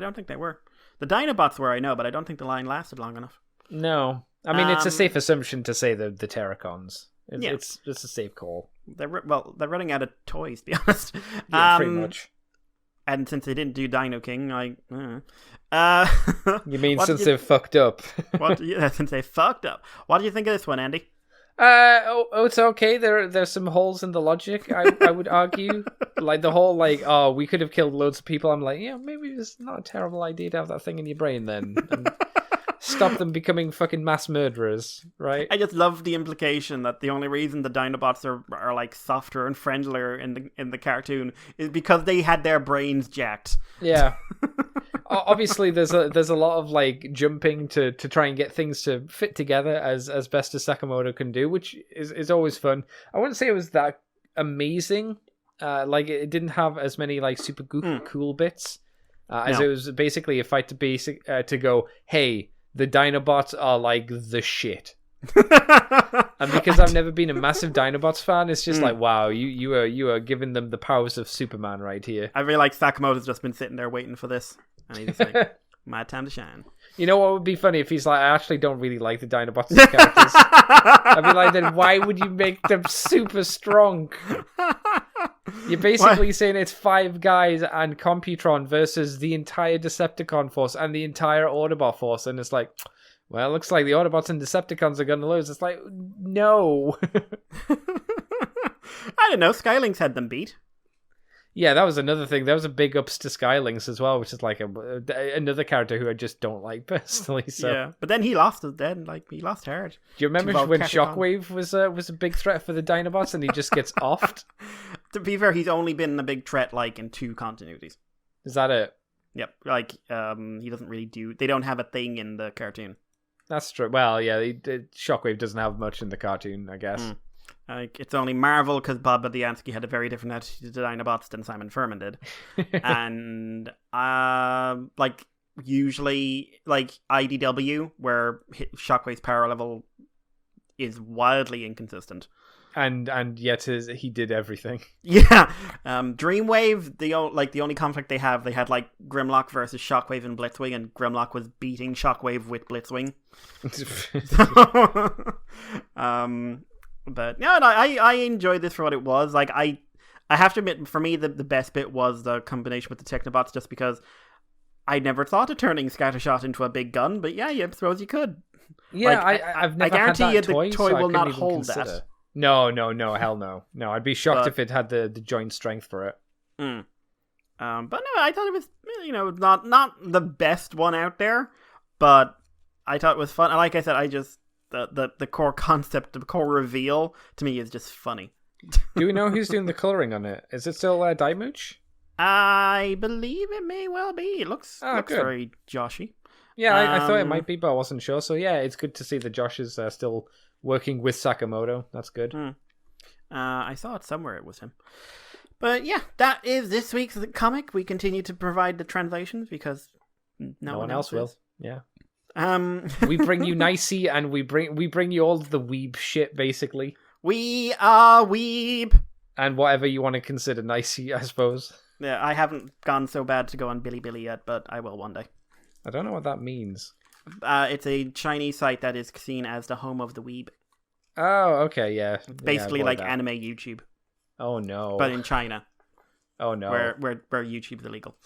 Speaker 3: don't think they were. The Dinobots were, I know, but I don't think the line lasted long enough.
Speaker 2: No. I mean, it's a safe assumption to say the Terracons. It's a safe call.
Speaker 3: They're running out of toys, to be honest.
Speaker 2: Yeah, pretty much.
Speaker 3: And since they didn't do Dino King,
Speaker 2: you mean since they've fucked up?
Speaker 3: Since they fucked up. What do you think of this one, Andy?
Speaker 2: It's okay. There's some holes in the logic, I would argue. Like the whole we could have killed loads of people. I'm like, maybe it's not a terrible idea to have that thing in your brain then. And stop them becoming fucking mass murderers, right?
Speaker 3: I just love the implication that the only reason the Dinobots are like softer and friendlier in the cartoon is because they had their brains jacked.
Speaker 2: Yeah. Obviously, there's a lot of like jumping to try and get things to fit together as best as Sakamoto can do, which is always fun. I wouldn't say it was that amazing. Like it didn't have as many like super cool bits as it was basically a fight to go, hey, the Dinobots are like the shit. And because I've never been a massive Dinobots fan, it's just like, wow, you are giving them the powers of Superman right here.
Speaker 3: I feel like Sakamoto's just been sitting there waiting for this, and he's just like, my time to shine.
Speaker 2: You know what would be funny if he's like, I actually don't really like the Dinobots as characters. I'd be like, then why would you make them super strong? You're basically saying it's 5 guys and Computron versus the entire Decepticon force and the entire Autobot force, and it's like, well, it looks like the Autobots and Decepticons are going to lose. It's like, no.
Speaker 3: I don't know. Skylinks had them beat.
Speaker 2: Yeah, that was another thing. There was a big ups to Skylinks as well, which is like another character who I just don't like personally. So.
Speaker 3: Yeah, but then he lost it. Then he lost hard.
Speaker 2: Do you remember when Shockwave was a big threat for the Dinobots and he just gets offed?
Speaker 3: To be fair, he's only been a big threat like in 2 continuities.
Speaker 2: Is that it?
Speaker 3: Yep. Like he doesn't really do. They don't have a thing in the cartoon.
Speaker 2: That's true. Well, yeah, Shockwave doesn't have much in the cartoon, I guess.
Speaker 3: Like it's only Marvel because Bob Budiansky had a very different attitude to Dinobots than Simon Furman did, and like usually like IDW where Shockwave's power level is wildly inconsistent,
Speaker 2: and yet he did everything.
Speaker 3: Yeah, Dreamwave the only conflict they had like Grimlock versus Shockwave and Blitzwing, and Grimlock was beating Shockwave with Blitzwing. But no, I enjoyed this for what it was. Like I I have to admit, for me, the best bit was the combination with the Technobots, just because I never thought of turning Scattershot into a big gun, but yeah, I suppose you could.
Speaker 2: Yeah,
Speaker 3: Like,
Speaker 2: I've never
Speaker 3: I guarantee
Speaker 2: had that
Speaker 3: you
Speaker 2: toy,
Speaker 3: the toy
Speaker 2: so I
Speaker 3: will
Speaker 2: couldn't
Speaker 3: not
Speaker 2: even
Speaker 3: hold
Speaker 2: consider.
Speaker 3: that.
Speaker 2: No, hell no. No, I'd be shocked
Speaker 3: But-
Speaker 2: if it had the joint strength for it.
Speaker 3: But no, I thought it was, not the best one out there, but I thought it was fun. Like I said, I just the core concept, the core reveal to me is just funny.
Speaker 2: Do we know who's doing the coloring on it? Is it still Daimooch?
Speaker 3: I believe it may well be. It looks
Speaker 2: good.
Speaker 3: very Joshy.
Speaker 2: Yeah, I thought it might be, but I wasn't sure. So yeah, it's good to see that Josh is still working with Sakamoto. That's good.
Speaker 3: I saw it somewhere. It was him. But yeah, that is this week's comic. We continue to provide the translations because no one else
Speaker 2: will.
Speaker 3: is.
Speaker 2: Yeah.
Speaker 3: We
Speaker 2: We bring you nicey, and we bring you all the weeb shit, basically.
Speaker 3: We are weeb.
Speaker 2: And whatever you want to consider nicey, I suppose.
Speaker 3: Yeah, I haven't gone so bad to go on Bilibili yet, but I will one day.
Speaker 2: I don't know what that means.
Speaker 3: It's a Chinese site that is seen as the home of the weeb.
Speaker 2: Oh, okay, yeah.
Speaker 3: Basically,
Speaker 2: avoid
Speaker 3: like
Speaker 2: that.
Speaker 3: anime YouTube,
Speaker 2: Oh no.
Speaker 3: but in China,
Speaker 2: Oh no.
Speaker 3: where YouTube's illegal.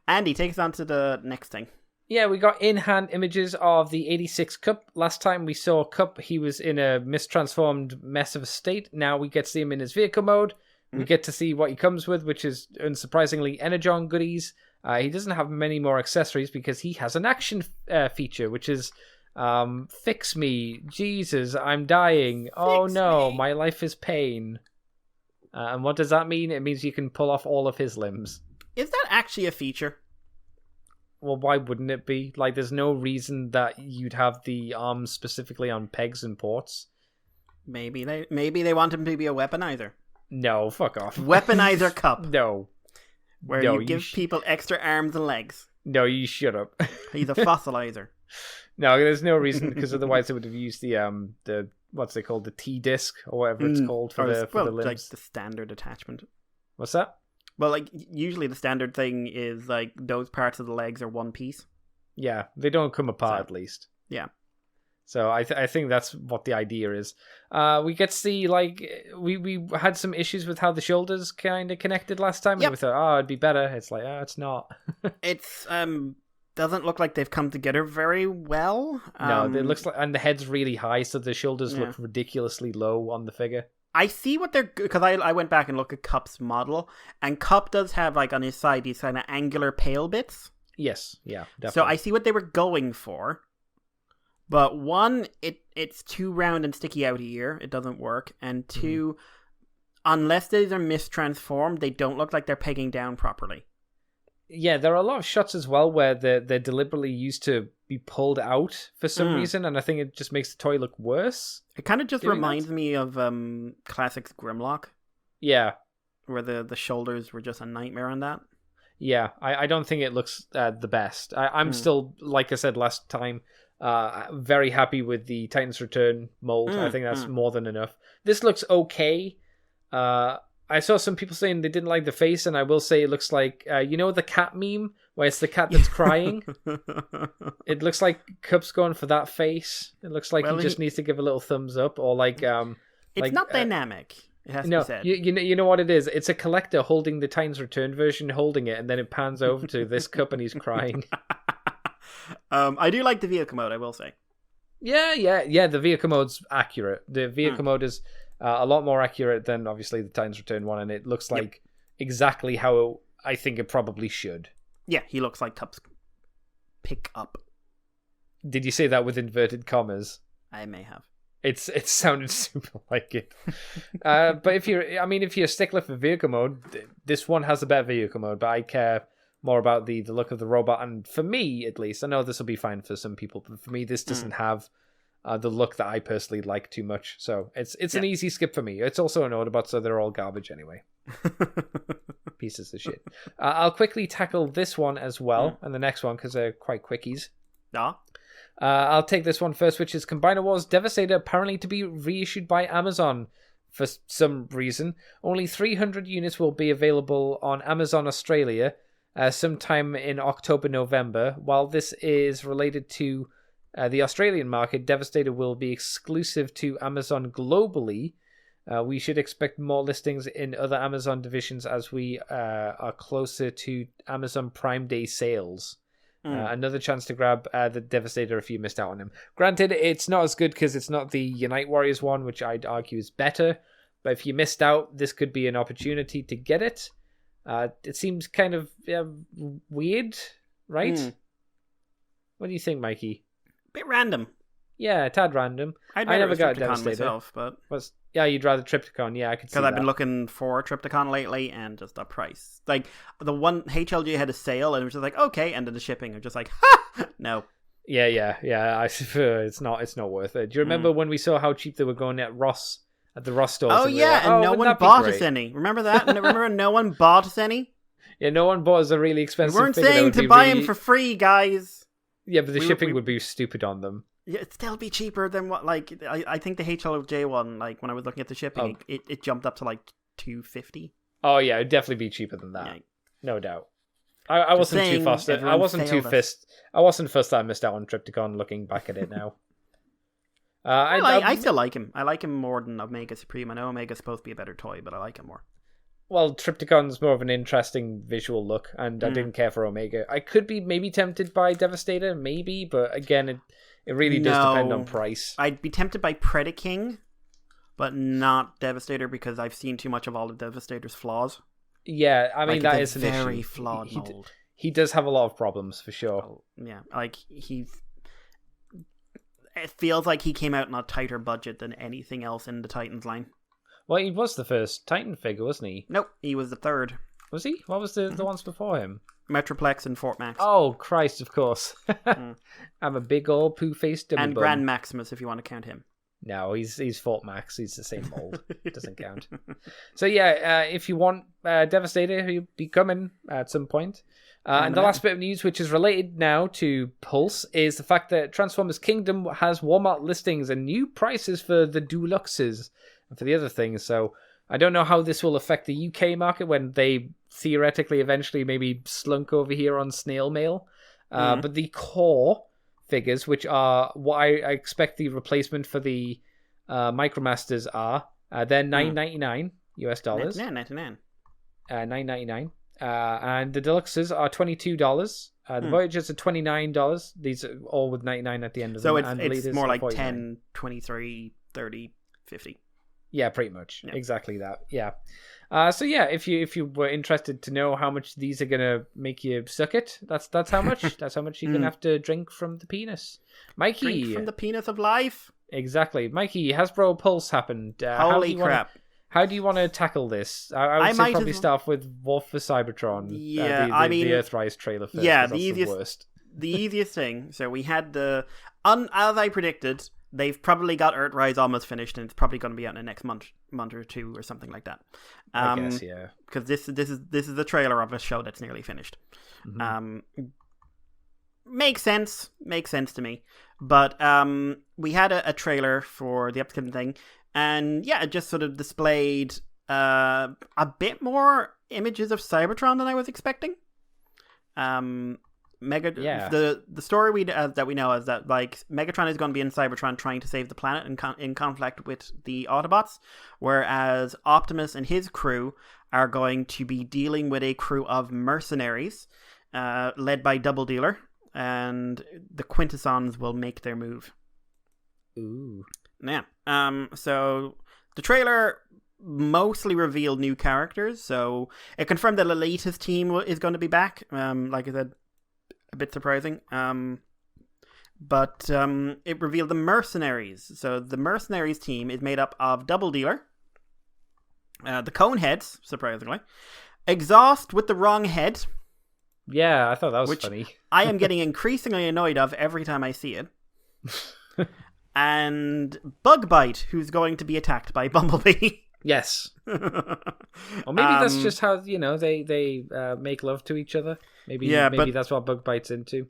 Speaker 3: Andy, take us on to the next thing.
Speaker 2: Yeah, we got in-hand images of the 86 Cup. Last time we saw Cup, he was in a mistransformed mess of a state. Now we get to see him in his vehicle mode. We get to see what he comes with, which is, unsurprisingly, Energon goodies. He doesn't have many more accessories because he has an action feature, which is fix me. Jesus, I'm dying. Oh no, my life is pain. And what does that mean? It means you can pull off all of his limbs.
Speaker 3: Is that actually a feature?
Speaker 2: Well, why wouldn't it be? Like, there's no reason that you'd have the arms specifically on pegs and ports.
Speaker 3: Maybe they want him to be a weaponizer.
Speaker 2: No, fuck off.
Speaker 3: Weaponizer Cup,
Speaker 2: No.
Speaker 3: where
Speaker 2: No,
Speaker 3: you give people extra arms and legs.
Speaker 2: No, you shut up.
Speaker 3: He's a fossilizer.
Speaker 2: No, there's no reason, because otherwise they would have used the what's it called, the T-disc, or whatever it's called for the limbs.
Speaker 3: Like the standard attachment.
Speaker 2: What's that?
Speaker 3: Well, like usually the standard thing is like those parts of the legs are one piece.
Speaker 2: Yeah, they don't come apart,
Speaker 3: So,
Speaker 2: at least.
Speaker 3: yeah.
Speaker 2: So I think that's what the idea is. We get to see, like, we had some issues with how the shoulders kind of connected last time,
Speaker 3: Yep.
Speaker 2: and we thought, it'd be better. It's like, it's not.
Speaker 3: It's doesn't look like they've come together very well.
Speaker 2: No, it looks like, and the head's really high, so the shoulders
Speaker 3: Yeah.
Speaker 2: look ridiculously low on the figure.
Speaker 3: I see what they're, because I went back and looked at Cup's model, and Cup does have like on his side these kind of angular pale bits.
Speaker 2: Yes, yeah, definitely.
Speaker 3: So I see what they were going for. But one, it's too round and sticky out here. It doesn't work. And two, unless these are mistransformed, they don't look like they're pegging down properly.
Speaker 2: Yeah, there are a lot of shots as well where they're deliberately used to be pulled out for some reason, and I think it just makes the toy look worse.
Speaker 3: It kind of just
Speaker 2: Doing
Speaker 3: reminds
Speaker 2: that?
Speaker 3: me of Classics Grimlock,
Speaker 2: Yeah,
Speaker 3: where the shoulders were just a nightmare on that.
Speaker 2: yeah. I don't think it looks the best. I'm still, like I said last time, very happy with the Titans Return mold. I think that's more than enough. This looks okay. I saw some people saying they didn't like the face, and I will say it looks like, the cat meme, where it's the cat that's crying? It looks like Cup's going for that face. It looks like
Speaker 3: Well,
Speaker 2: he just needs to give a little thumbs up, or like...
Speaker 3: It's
Speaker 2: like,
Speaker 3: not dynamic. It has to
Speaker 2: No,
Speaker 3: be said.
Speaker 2: you know what it is? It's a collector holding the Titans Return version, holding it, and then it pans over to this Cup and he's crying.
Speaker 3: I do like the vehicle mode, I will say.
Speaker 2: Yeah, the vehicle mode's accurate. The vehicle mode is a lot more accurate than, obviously, the Titans Return one, and it looks like exactly how I think it probably should.
Speaker 3: Yeah, he looks like Cup's pick up.
Speaker 2: Did you say that with inverted commas?
Speaker 3: I may have.
Speaker 2: It sounded super like it. But if you're a stickler for vehicle mode, this one has a better vehicle mode, but I care more about the look of the robot, and for me, at least, I know this will be fine for some people, but for me, this doesn't have the look that I personally like too much, so it's an easy skip for me. It's also an Autobot, so they're all garbage anyway. Pieces of shit. I'll quickly tackle this one as well, and the next one, because they're quite quickies.
Speaker 3: Yeah.
Speaker 2: I'll take this one first, which is Combiner Wars Devastator, apparently to be reissued by Amazon for some reason. Only 300 units will be available on Amazon Australia sometime in October, November. While this is related to the Australian market, Devastator will be exclusive to Amazon globally. We should expect more listings in other Amazon divisions as we are closer to Amazon Prime Day sales. Another chance to grab the Devastator if you missed out on him. Granted, it's not as good because it's not the Unite Warriors one, which I'd argue is better. But if you missed out, this could be an opportunity to get it. It seems kind of weird, right? What do you think, Mikey?
Speaker 3: Bit random.
Speaker 2: Yeah, a tad random.
Speaker 3: I
Speaker 2: never got a
Speaker 3: Triptychon
Speaker 2: Devastator
Speaker 3: myself, but
Speaker 2: you'd rather Triptychon. Yeah, I could see that.
Speaker 3: because I've been looking for Triptychon lately, and just the price. Like the one HLG had a sale, and it was just like okay, and then the shipping, I'm just like, ha, no.
Speaker 2: Yeah. It's not worth it. Do you remember when we saw how cheap they were going at the Ross stores?
Speaker 3: Oh
Speaker 2: and
Speaker 3: yeah, and no one bought us any. Remember that? Remember no one bought us any?
Speaker 2: Yeah, no one bought us a really expensive.
Speaker 3: We weren't
Speaker 2: figure
Speaker 3: saying to buy them for free, guys.
Speaker 2: Yeah, but the shipping would be stupid on them.
Speaker 3: Yeah, it'd still be cheaper than what, like, I think the HLJ one, like, when I was looking at the shipping, it jumped up to, like, $250.
Speaker 2: Oh, yeah, it'd definitely be cheaper than that. Yeah. No doubt. I wasn't too fussed. I wasn't fussed that I missed out on Triptychon looking back at it now.
Speaker 3: I still like him. I like him more than Omega Supreme. I know Omega's supposed to be a better toy, but I like him more.
Speaker 2: Well, Triptychon's more of an interesting visual look, and I didn't care for Omega. I could be maybe tempted by Devastator, maybe, but again, it really does depend on price.
Speaker 3: I'd be tempted by Predaking, but not Devastator because I've seen too much of all of Devastator's flaws.
Speaker 2: Yeah, I mean, that is an
Speaker 3: very
Speaker 2: issue.
Speaker 3: Flawed mold.
Speaker 2: He does have a lot of problems, for sure.
Speaker 3: Yeah, like, it feels like he came out on a tighter budget than anything else in the Titans line.
Speaker 2: Well, he was the first Titan figure, wasn't he?
Speaker 3: Nope, he was the third.
Speaker 2: Was he? What was the ones before him?
Speaker 3: Metroplex and Fort Max.
Speaker 2: Oh, Christ, of course. I'm a big old poo-faced dummy
Speaker 3: and
Speaker 2: bum.
Speaker 3: Grand Maximus, if you want to count him.
Speaker 2: No, he's Fort Max. He's the same mold. Doesn't count. So yeah, if you want Devastator, he'll be coming at some point. And the last bit of news, which is related now to Pulse, is the fact that Transformers Kingdom has Walmart listings and new prices for the Deluxes and for the other things. So I don't know how this will affect the UK market when they theoretically eventually maybe slunk over here on snail mail. But the core figures, which are what I expect the replacement for the Micromasters are, they're $9.99 US dollars.
Speaker 3: $9.99.
Speaker 2: $9.99. And the Deluxes are $22. The Voyagers are $29. These are all with 99 at the end of them.
Speaker 3: So it's more like 10, 23, 30, 50.
Speaker 2: Yeah, pretty much. Yeah. Exactly that. Yeah. So yeah, if you were interested to know how much these are gonna make you suck it, that's how much. That's how much you're gonna have to drink from the penis. Mikey,
Speaker 3: drink from the penis of life.
Speaker 2: Exactly, Mikey. Hasbro Pulse happened.
Speaker 3: Holy crap!
Speaker 2: How do you want to tackle this? I would say probably start with War for Cybertron.
Speaker 3: Yeah,
Speaker 2: the Earthrise trailer first.
Speaker 3: Yeah,
Speaker 2: the worst.
Speaker 3: The easiest thing. So we had as I predicted. They've probably got Earthrise almost finished, and it's probably going to be out in the next month or two, or something like that.
Speaker 2: I guess, yeah.
Speaker 3: Because this is the trailer of a show that's nearly finished. Makes sense to me. But we had a trailer for the upcoming thing, and yeah, it just sort of displayed a bit more images of Cybertron than I was expecting. The story that we know is that like Megatron is going to be in Cybertron trying to save the planet in conflict with the Autobots, whereas Optimus and his crew are going to be dealing with a crew of mercenaries led by Double Dealer, and the Quintessons will make their move.
Speaker 2: Ooh.
Speaker 3: Yeah. So the trailer mostly revealed new characters, so it confirmed that Elita's team is going to be back. Like I said, a bit surprising. But it revealed the mercenaries. So the mercenaries team is made up of Double Dealer, the Coneheads, surprisingly, Exhaust with the wrong head.
Speaker 2: Yeah, I thought that was funny.
Speaker 3: I am getting increasingly annoyed of every time I see it. And Bugbite, who's going to be attacked by Bumblebee.
Speaker 2: Yes. Or maybe that's just how, they make love to each other. Maybe that's what Bugbite's into.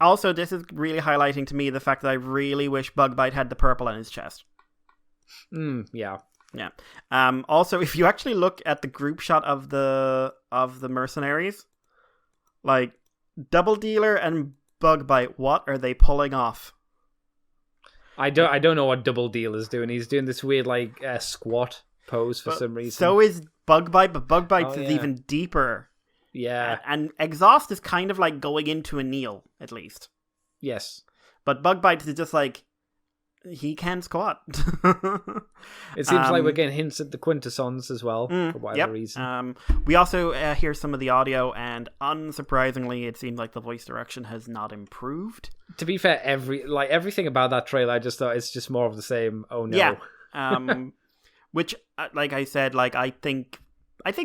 Speaker 3: Also, this is really highlighting to me the fact that I really wish Bugbite had the purple on his chest.
Speaker 2: Yeah.
Speaker 3: Yeah. Also, if you actually look at the group shot of the mercenaries, like Double Dealer and Bugbite, what are they pulling off?
Speaker 2: I don't know what Double Dealer is doing. He's doing this weird squat. pose for some reason.
Speaker 3: So is Bug Bite, but Bug Bite is
Speaker 2: yeah.
Speaker 3: even deeper.
Speaker 2: Yeah.
Speaker 3: And Exhaust is kind of like going into a kneel, at least.
Speaker 2: Yes.
Speaker 3: But Bug Bite is just like, he can squat.
Speaker 2: It seems like we're getting hints at the Quintessons as well, for whatever reason.
Speaker 3: We also hear some of the audio, and unsurprisingly, it seems like the voice direction has not improved.
Speaker 2: To be fair, everything about that trailer, I just thought it's just more of the same. Oh no.
Speaker 3: Yeah. Which, like I said, like I think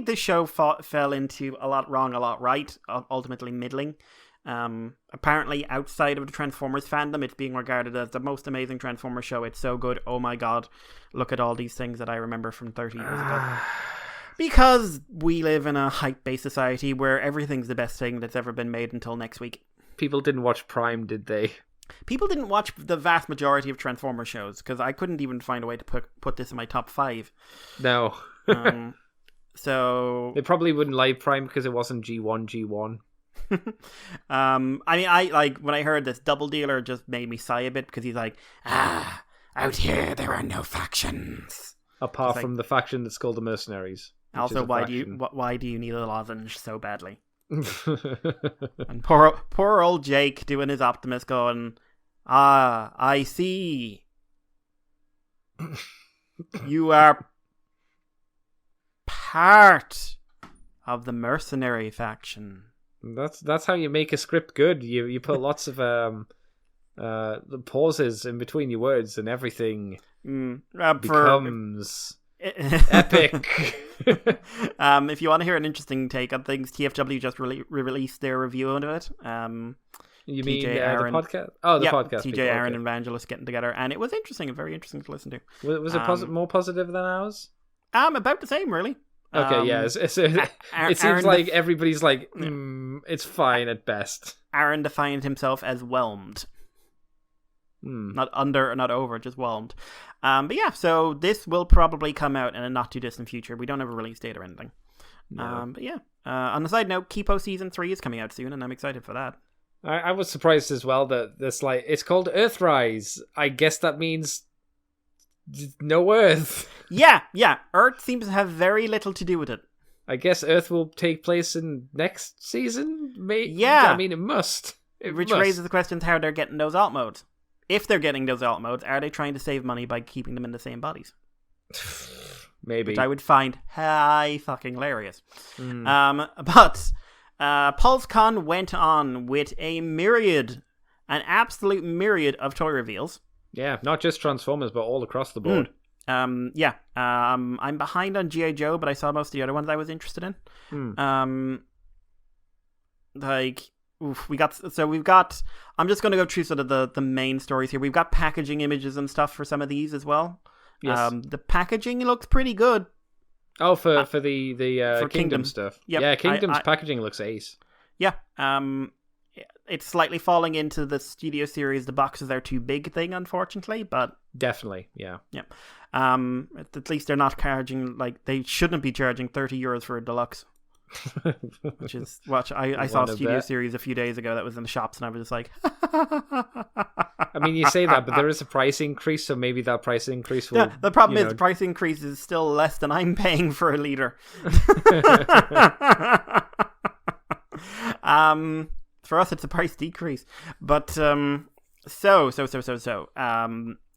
Speaker 3: this show fell into a lot wrong, a lot right, ultimately middling. Apparently outside of the Transformers fandom, it's being regarded as the most amazing Transformers show. It's so good. Oh my god, look at all these things that I remember from 30 years ago. Because we live in a hype-based society where everything's the best thing that's ever been made until next week.
Speaker 2: People didn't watch Prime, did they?
Speaker 3: People didn't watch the vast majority of Transformers shows, because I couldn't even find a way to put this in my top 5.
Speaker 2: No.
Speaker 3: So
Speaker 2: they probably wouldn't like Prime because it wasn't G1.
Speaker 3: I mean, I like when I heard this, Double Dealer just made me sigh a bit, because he's like, out here there are no factions
Speaker 2: apart from the faction that's called the Mercenaries.
Speaker 3: Also, why do you need a lozenge so badly? And poor old Jake doing his Optimus, going, I see. You are part of the mercenary faction.
Speaker 2: That's how you make a script good. You put lots of the pauses in between your words, and everything becomes epic.
Speaker 3: If you want to hear an interesting take on things, TFW just released their review of it.
Speaker 2: You mean the podcast? Oh, the podcast.
Speaker 3: TJ, Aaron, and Evangelist getting together, and it was interesting and very interesting to listen to.
Speaker 2: Was it more positive than ours?
Speaker 3: About the same, really.
Speaker 2: Okay, yeah. It seems like everybody's like, it's fine at best.
Speaker 3: Aaron defined himself as whelmed. Not under, not over, just whelmed. But yeah, so this will probably come out in a not too distant future. We don't have a release date or anything. No. But yeah. On the side note, Kipo Season 3 is coming out soon, and I'm excited for that.
Speaker 2: I was surprised as well that it's called Earthrise. I guess that means no Earth.
Speaker 3: Yeah. Earth seems to have very little to do with it.
Speaker 2: I guess Earth will take place in next season?
Speaker 3: Yeah.
Speaker 2: I mean, it must.
Speaker 3: Which raises the questions how they're getting those alt modes. If they're getting those alt modes, are they trying to save money by keeping them in the same bodies?
Speaker 2: Maybe.
Speaker 3: Which I would find fucking hilarious. But Pulse Con went on with an absolute myriad of toy reveals. Yeah,
Speaker 2: not just Transformers, but all across the board.
Speaker 3: I'm behind on G.I. Joe, but I saw most of the other ones I was interested in. We've got. I'm just going to go through sort of the main stories here. We've got packaging images and stuff for some of these as well. Yes. The packaging looks pretty good.
Speaker 2: Oh, for the Kingdom stuff.
Speaker 3: Yep.
Speaker 2: Yeah, Kingdom's packaging looks ace.
Speaker 3: Yeah. It's slightly falling into the Studio Series, the boxes are too big thing, unfortunately, but...
Speaker 2: Definitely, yeah.
Speaker 3: Yeah. At least they're not charging, they shouldn't be charging €30 for a deluxe. Which is I saw Studio Series a few days ago that was in the shops, and I was just like...
Speaker 2: I mean, you say that, but there is a price increase, so maybe that price increase will...
Speaker 3: Yeah, the problem is the price increase is still less than I'm paying for a liter. For us, it's a price decrease. But,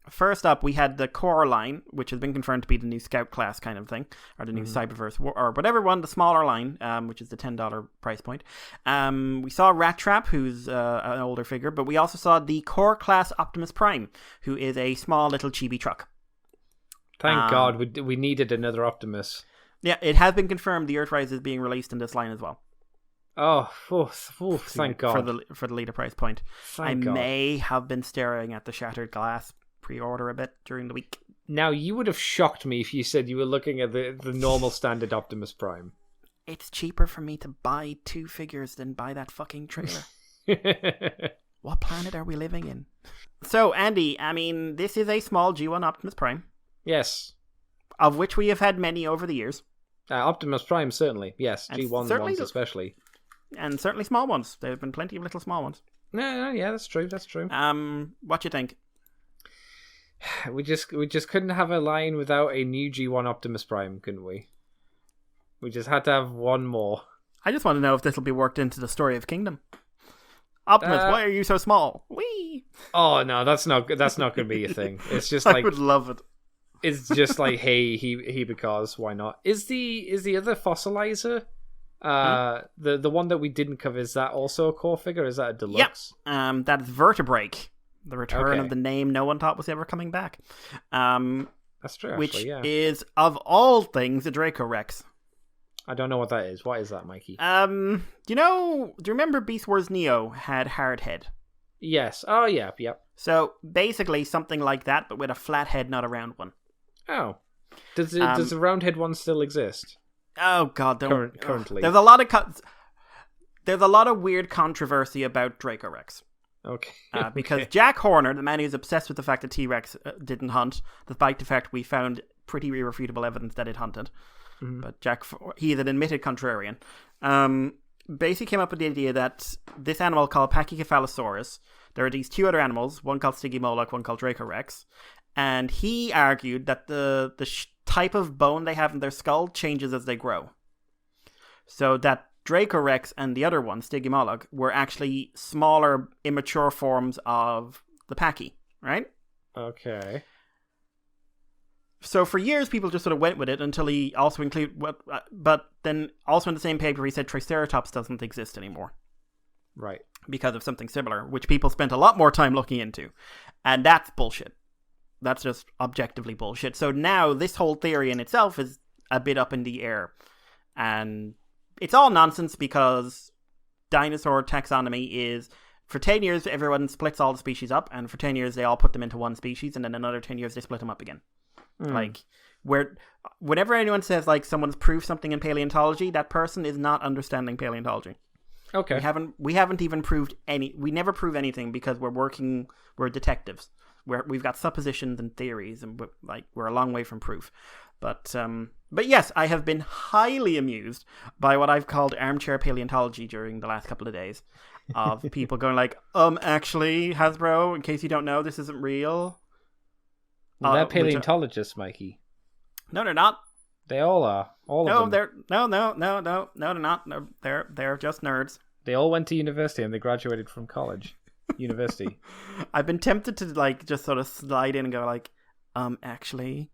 Speaker 3: first up, we had the core line, which has been confirmed to be the new Scout class kind of thing, or the new Cyberverse, or whatever one, the smaller line, which is the $10 price point. We saw Rat Trap, who's an older figure, but we also saw the core class Optimus Prime, who is a small little chibi truck.
Speaker 2: Thank God, we needed another Optimus.
Speaker 3: Yeah, it has been confirmed the Earthrise is being released in this line as well.
Speaker 2: Oh, thank God.
Speaker 3: For the later price point.
Speaker 2: Thank God.
Speaker 3: May have been staring at the Shattered Glass pre-order a bit during the week.
Speaker 2: Now, you would have shocked me if you said you were looking at the normal standard Optimus Prime.
Speaker 3: It's cheaper for me to buy 2 figures than buy that fucking trailer. What planet are we living in? So, Andy, I mean, this is a small G1 Optimus Prime.
Speaker 2: Yes.
Speaker 3: Of which we have had many over the years.
Speaker 2: Optimus Prime, certainly. Yes, G1 ones especially.
Speaker 3: And certainly small ones. There have been plenty of little small ones.
Speaker 2: No, yeah, that's true.
Speaker 3: What do you think?
Speaker 2: We just couldn't have a line without a new G1 Optimus Prime, couldn't we? We just had to have one more.
Speaker 3: I just want to know if this will be worked into the story of Kingdom. Optimus, why are you so small? Whee!
Speaker 2: Oh no, that's not going to be a thing. It's just
Speaker 3: I
Speaker 2: like
Speaker 3: would love it.
Speaker 2: It's just like, hey, he because why not? Is the other fossilizer the one that we didn't cover, is that also a core figure? Is that a deluxe?
Speaker 3: Yep. That is Vertebrake. The return of the name no one thought was ever coming back.
Speaker 2: That's true, actually,
Speaker 3: which
Speaker 2: yeah.
Speaker 3: is, of all things, a Draco Rex.
Speaker 2: I don't know what that is. What is that, Mikey?
Speaker 3: Do you remember Beast Wars Neo had hard head?
Speaker 2: Yes. Oh, yeah, yep.
Speaker 3: So, basically something like that, but with a flat head, not a round one.
Speaker 2: Oh. Does the round head one still exist?
Speaker 3: Oh, God.
Speaker 2: Currently.
Speaker 3: There's a lot of weird controversy about Draco Rex.
Speaker 2: Okay.
Speaker 3: Because Jack Horner, the man who's obsessed with the fact that T-Rex didn't hunt, despite the fact we found pretty irrefutable evidence that it hunted. Mm-hmm. But he is an admitted contrarian. Basically came up with the idea that this animal called Pachycephalosaurus, there are these two other animals, one called Stygimoloch, one called Draco Rex, and he argued that the type of bone they have in their skull changes as they grow. So that Draco Rex and the other one, Stygimoloch, were actually smaller, immature forms of the Pachy, right?
Speaker 2: Okay.
Speaker 3: So for years, people just sort of went with it until he also included but then also in the same paper, he said Triceratops doesn't exist anymore.
Speaker 2: Right.
Speaker 3: Because of something similar, which people spent a lot more time looking into. And that's bullshit. That's just objectively bullshit. So now this whole theory in itself is a bit up in the air. And it's all nonsense because dinosaur taxonomy is, for 10 years, everyone splits all the species up, and for 10 years, they all put them into one species, and then another 10 years, they split them up again. Like, whenever anyone says, like, someone's proved something in paleontology, that person is not understanding paleontology.
Speaker 2: Okay.
Speaker 3: We haven't even proved we never prove anything because we're detectives. We've got suppositions and theories, and we're a long way from proof. But yes, I have been highly amused by what I've called armchair paleontology during the last couple of days, of people going like, actually, Hasbro, in case you don't know, this isn't real.
Speaker 2: They're paleontologists, Mikey.
Speaker 3: No, they're not.
Speaker 2: They all are. All of them.
Speaker 3: No, they're not. No, they're just nerds.
Speaker 2: They all went to university and they graduated from college. University.
Speaker 3: I've been tempted to like just sort of slide in and go like, actually.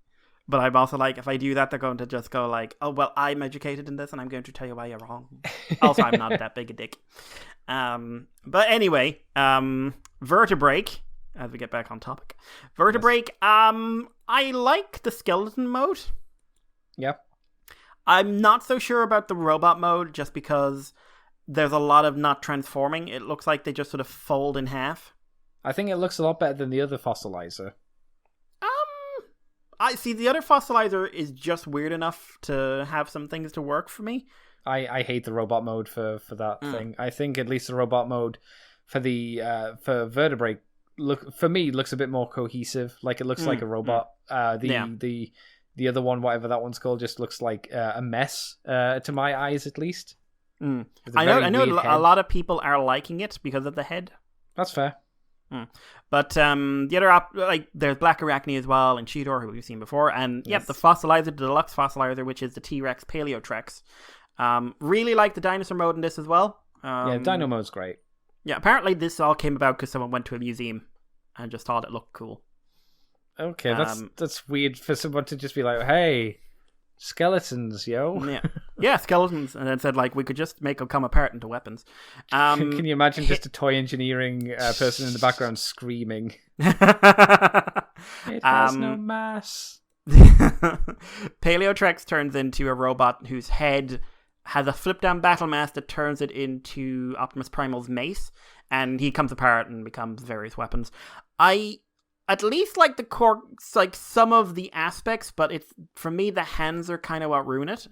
Speaker 3: But I'm also like, if I do that, they're going to just go like, oh, well, I'm educated in this and I'm going to tell you why you're wrong. Also, I'm not that big a dick. But anyway, Vertebrake, as we get back on topic. Vertebrake, yes. I like the skeleton mode.
Speaker 2: Yep.
Speaker 3: I'm not so sure about the robot mode just because there's a lot of not transforming. It looks like they just sort of fold in half.
Speaker 2: I think it looks a lot better than the other fossilizer.
Speaker 3: I see the other fossilizer is just weird enough to have some things to work for me.
Speaker 2: I hate the robot mode for that thing. I think at least the robot mode for the for Vertebrate looks a bit more cohesive. Like it looks like a robot. The other one, whatever that one's called, just looks like a mess to my eyes at least.
Speaker 3: I know a lot of people are liking it because of the head.
Speaker 2: That's fair.
Speaker 3: But the other there's Black Arachne as well, and Cheetor, who we've seen before, and yes. The fossilizer, the deluxe fossilizer, which is the T-Rex Paleotrex. Really like the dinosaur mode in this as well.
Speaker 2: Dino mode's great.
Speaker 3: Yeah, apparently this all came about because someone went to a museum and just thought it looked cool.
Speaker 2: Okay, that's weird for someone to just be like, hey, skeletons, yo.
Speaker 3: Yeah, skeletons, and then said like we could just make them come apart into weapons.
Speaker 2: Can you imagine just a toy engineering person in the background screaming? It has no mass.
Speaker 3: Paleotrex turns into a robot whose head has a flip down battle mass that turns it into Optimus Primal's mace, and he comes apart and becomes various weapons. I at least like the core, like some of the aspects, but it's for me the hands are kind of what ruin it.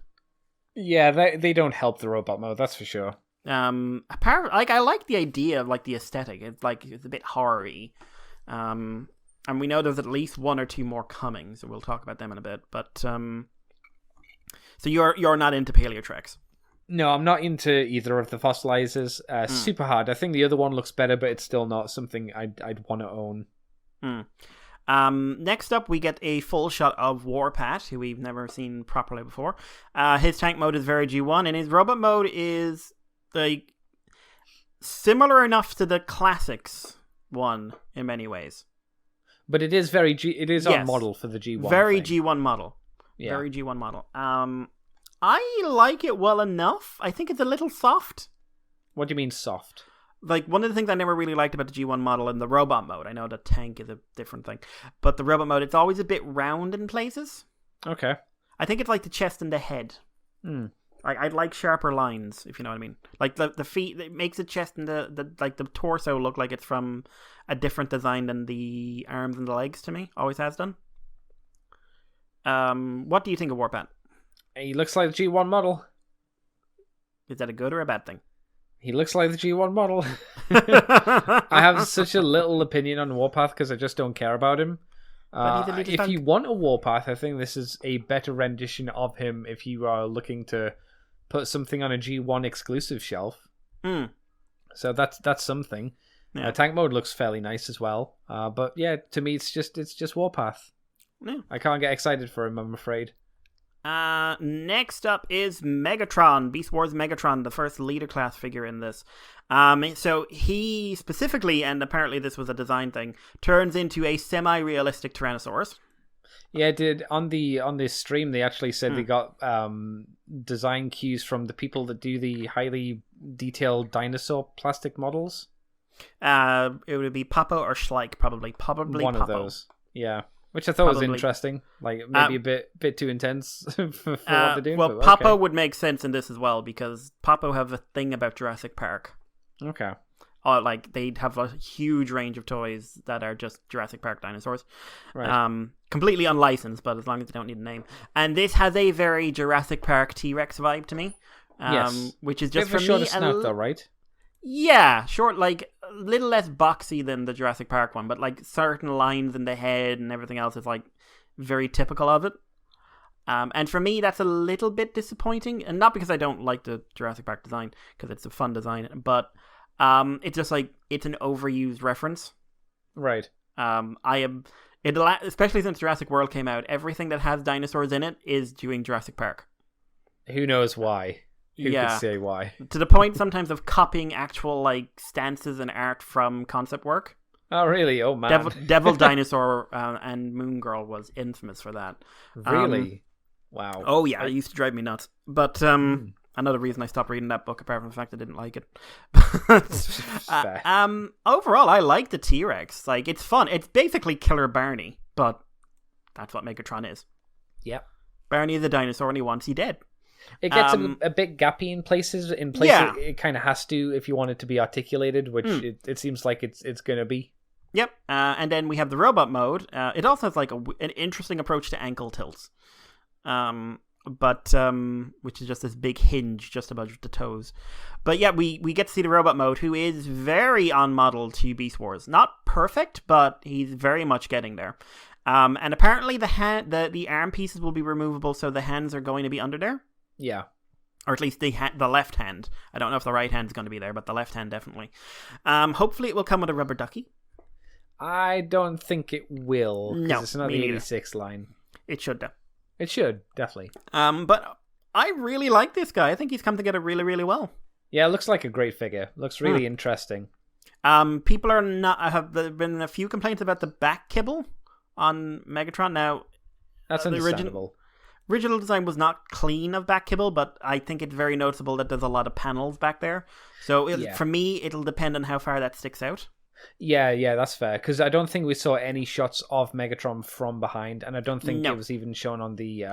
Speaker 3: Yeah,
Speaker 2: they don't help the robot mode, that's for sure.
Speaker 3: Apart, like I like the idea of like the aesthetic. It's like it's a bit horror-y. And we know there's at least one or two more coming, so we'll talk about them in a bit. But so you're not into Paleotrex?
Speaker 2: No, I'm not into either of the fossilizers. Super hard. I think the other one looks better, but it's still not something I'd want to own.
Speaker 3: Next up, we get a full shot of Warpath, who we've never seen properly before. His tank mode is very G1, and his robot mode is like similar enough to the classics one in many ways.
Speaker 2: But it is on model for the G1.
Speaker 3: Very
Speaker 2: thing.
Speaker 3: G1 model.
Speaker 2: Yeah.
Speaker 3: Very G1 model. I like it well enough. I think it's a little soft.
Speaker 2: What do you mean soft?
Speaker 3: Like, one of the things I never really liked about the G1 model in the robot mode, I know the tank is a different thing, but the robot mode, it's always a bit round in places.
Speaker 2: Okay.
Speaker 3: I think it's like the chest and the head. I'd like sharper lines, if you know what I mean. Like the feet, it makes the chest and the torso look like it's from a different design than the arms and the legs to me. Always has done. What do you think of Warpath?
Speaker 2: He looks like the G1 model.
Speaker 3: Is that a good or a bad thing?
Speaker 2: He looks like the G1 model. I have such a little opinion on Warpath because I just don't care about him. If you want a Warpath, I think this is a better rendition of him if you are looking to put something on a G1 exclusive shelf. So that's something. Yeah. Tank mode looks fairly nice as well. But yeah, to me, it's just Warpath. Yeah. I can't get excited for him, I'm afraid.
Speaker 3: Next up is Megatron, Beast Wars Megatron, the first leader class figure in this. So he specifically, and apparently this was a design thing, turns into a semi-realistic Tyrannosaurus.
Speaker 2: Yeah, on this stream they actually said they got design cues from the people that do the highly detailed dinosaur plastic models.
Speaker 3: It would be Papo or Schleich, probably
Speaker 2: one
Speaker 3: Papo.
Speaker 2: Of those. Yeah. Which I thought was interesting. Like, maybe a bit too intense for what they're doing.
Speaker 3: Well, Papo would make sense in this as well, because Papo have a thing about Jurassic Park.
Speaker 2: Okay.
Speaker 3: Like, they'd have a huge range of toys that are just Jurassic Park dinosaurs.
Speaker 2: Right.
Speaker 3: Completely unlicensed, but as long as they don't need a name. And this has a very Jurassic Park T-Rex vibe to me.
Speaker 2: Yes.
Speaker 3: Which is just, for
Speaker 2: me,
Speaker 3: a
Speaker 2: snout, though, right?
Speaker 3: Yeah, short, like a little less boxy than the Jurassic Park one, but like certain lines in the head and everything else is like very typical of it. And for me, that's a little bit disappointing, and not because I don't like the Jurassic Park design, because it's a fun design, but it's just like it's an overused reference.
Speaker 2: Right.
Speaker 3: Especially since Jurassic World came out, everything that has dinosaurs in it is doing Jurassic Park.
Speaker 2: Who knows why? Who could say why?
Speaker 3: To the point sometimes of copying actual like stances and art from concept work.
Speaker 2: Oh, really? Oh, man.
Speaker 3: Devil Dinosaur and Moon Girl was infamous for that.
Speaker 2: Really? Wow.
Speaker 3: Oh, yeah. It used to drive me nuts. But another reason I stopped reading that book, apart from the fact I didn't like it. Overall, I like the T-Rex. Like, it's fun. It's basically Killer Barney, but that's what Megatron is.
Speaker 2: Yep.
Speaker 3: Barney is a dinosaur and he wants you dead.
Speaker 2: It gets a bit gappy in places.
Speaker 3: Yeah.
Speaker 2: It kind of has to if you want it to be articulated, which it seems like it's going to be.
Speaker 3: Yep. And then we have the robot mode. It also has like an interesting approach to ankle tilts. Which is just this big hinge just above the toes. But yeah, we get to see the robot mode, who is very on model to Beast Wars. Not perfect, but he's very much getting there. And apparently the arm pieces will be removable, so the hands are going to be under there.
Speaker 2: Yeah.
Speaker 3: Or at least the left hand. I don't know if the right hand is going to be there, but the left hand definitely. Hopefully it will come with a rubber ducky.
Speaker 2: I don't think it will.
Speaker 3: No,
Speaker 2: it's not the 86 line.
Speaker 3: It should, though.
Speaker 2: It should, definitely.
Speaker 3: But I really like this guy. I think he's come together really, really well.
Speaker 2: Yeah, it looks like a great figure. Looks really interesting.
Speaker 3: People are not. There been a few complaints about the back kibble on Megatron. Now,
Speaker 2: that's understandable.
Speaker 3: The original design was not clean of back kibble, but I think it's very noticeable that there's a lot of panels back there. So for me, it'll depend on how far that sticks out.
Speaker 2: Yeah, that's fair. Because I don't think we saw any shots of Megatron from behind, and I don't think it was even shown on the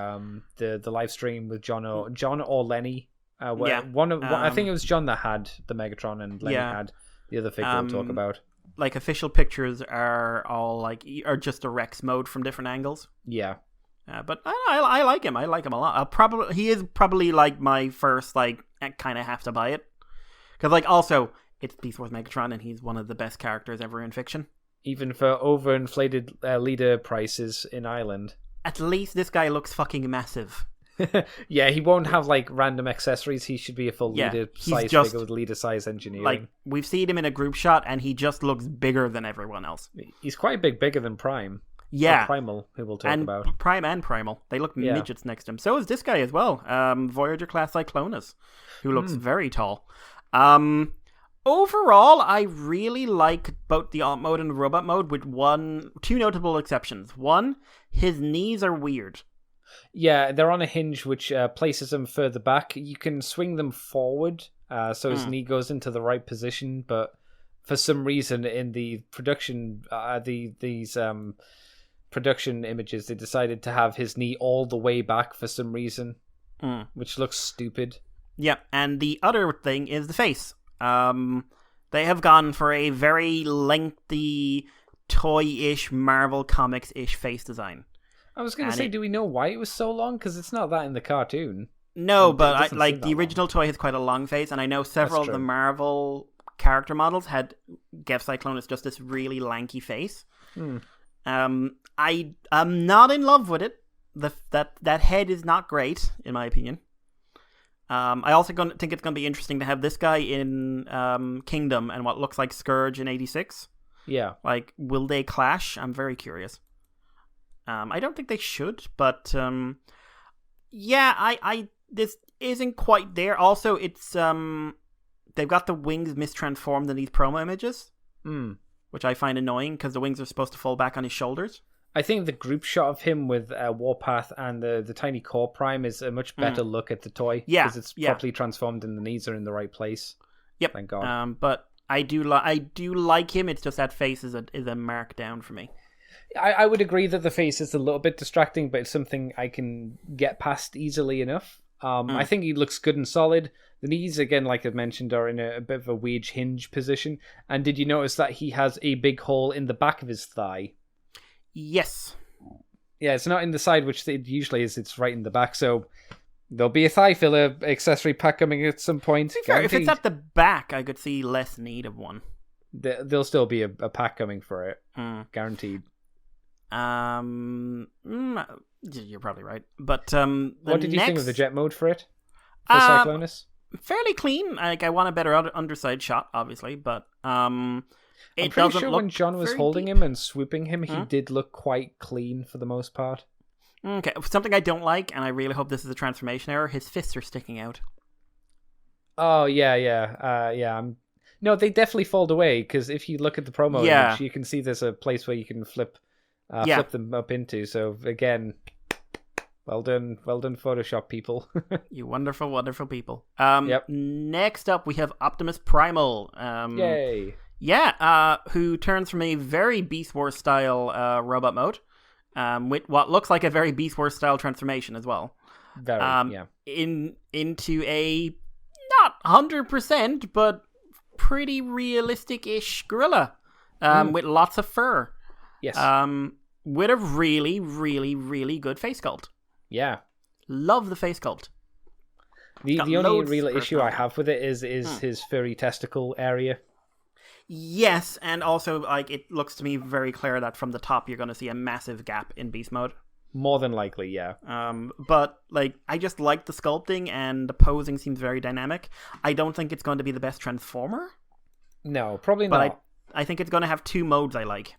Speaker 2: live stream with John or Lenny. I think it was John that had the Megatron, and Lenny had the other figure we'll talk about.
Speaker 3: Like, official pictures are just a Rex mode from different angles.
Speaker 2: Yeah.
Speaker 3: But I like him. I like him a lot. He is probably like my first, like, I kind of have to buy it. Because, like, also, it's Beast Wars Megatron, and he's one of the best characters ever in fiction.
Speaker 2: Even for overinflated leader prices in Ireland.
Speaker 3: At least this guy looks fucking massive.
Speaker 2: Yeah, he won't have, like, random accessories. He should be a full leader-size figure with leader-size engineering.
Speaker 3: Like, we've seen him in a group shot, and he just looks bigger than everyone else.
Speaker 2: He's quite bigger than Prime.
Speaker 3: Yeah.
Speaker 2: Or Primal, who we'll talk
Speaker 3: and
Speaker 2: about.
Speaker 3: Prime and Primal. They look midgets next to him. So is this guy as well. Voyager class Cyclonus, who looks very tall. Overall, I really like both the alt mode and the robot mode, with two notable exceptions. One, his knees are weird.
Speaker 2: Yeah, they're on a hinge which places them further back. You can swing them forward, so his knee goes into the right position, but for some reason in the production, these production images, they decided to have his knee all the way back for some reason, which looks stupid.
Speaker 3: Yeah, and the other thing is the face. They have gone for a very lengthy, toy-ish, Marvel Comics-ish face design.
Speaker 2: I was going to say, do we know why it was so long? Because it's not that in the cartoon.
Speaker 3: No, but the original toy has quite a long face, and I know several of the Marvel character models had gave Cyclonus just this really lanky face. I'm not in love with it. That head is not great, in my opinion. I also think it's going to be interesting to have this guy in Kingdom and what looks like Scourge in 86.
Speaker 2: Yeah.
Speaker 3: Like, will they clash? I'm very curious. I don't think they should, but this isn't quite there. Also, it's they've got the wings mistransformed in these promo images, which I find annoying because the wings are supposed to fall back on his shoulders.
Speaker 2: I think the group shot of him with Warpath and the tiny core prime is a much better look at the toy.
Speaker 3: Yeah,
Speaker 2: because it's properly transformed and the knees are in the right place.
Speaker 3: Yep.
Speaker 2: Thank God.
Speaker 3: But I do like him. It's just that face is a mark down for me.
Speaker 2: I would agree that the face is a little bit distracting, but it's something I can get past easily enough. I think he looks good and solid. The knees, again, like I mentioned, are in a bit of a weird hinge position. And did you notice that he has a big hole in the back of his thigh?
Speaker 3: Yes.
Speaker 2: Yeah, it's not in the side, which it usually is. It's right in the back. So there'll be a thigh filler accessory pack coming at some point.
Speaker 3: Fair, if it's at the back, I could see less need of one.
Speaker 2: There'll still be a pack coming for it. Guaranteed.
Speaker 3: You're probably right. But
Speaker 2: what did you think of the jet mode for it? For Cyclonus?
Speaker 3: Fairly clean. Like, I want a better underside shot, obviously, but
Speaker 2: I'm pretty sure when John was holding him and swooping him, he did look quite clean for the most part.
Speaker 3: Okay, something I don't like, and I really hope this is a transformation error, his fists are sticking out.
Speaker 2: Oh, yeah. No, they definitely fold away, because if you look at the promo image, you can see there's a place where you can flip them up into. So, again, well done Photoshop people.
Speaker 3: You wonderful, wonderful people.
Speaker 2: Yep.
Speaker 3: Next up, we have Optimus Primal.
Speaker 2: Yay.
Speaker 3: Yeah, who turns from a very Beast Wars style robot mode, with what looks like a very Beast Wars style transformation as well. Into a not 100%, but pretty realistic-ish gorilla, with lots of fur.
Speaker 2: Yes.
Speaker 3: With a really, really, really good face sculpt.
Speaker 2: Yeah.
Speaker 3: Love the face sculpt.
Speaker 2: The only real issue I have with it is his furry testicle area.
Speaker 3: Yes, and also, like, it looks to me very clear that from the top you're going to see a massive gap in beast mode.
Speaker 2: More than likely, yeah.
Speaker 3: But, like, I just like the sculpting, and the posing seems very dynamic. I don't think it's going to be the best Transformer.
Speaker 2: No, probably not.
Speaker 3: But I think it's going to have two modes I like.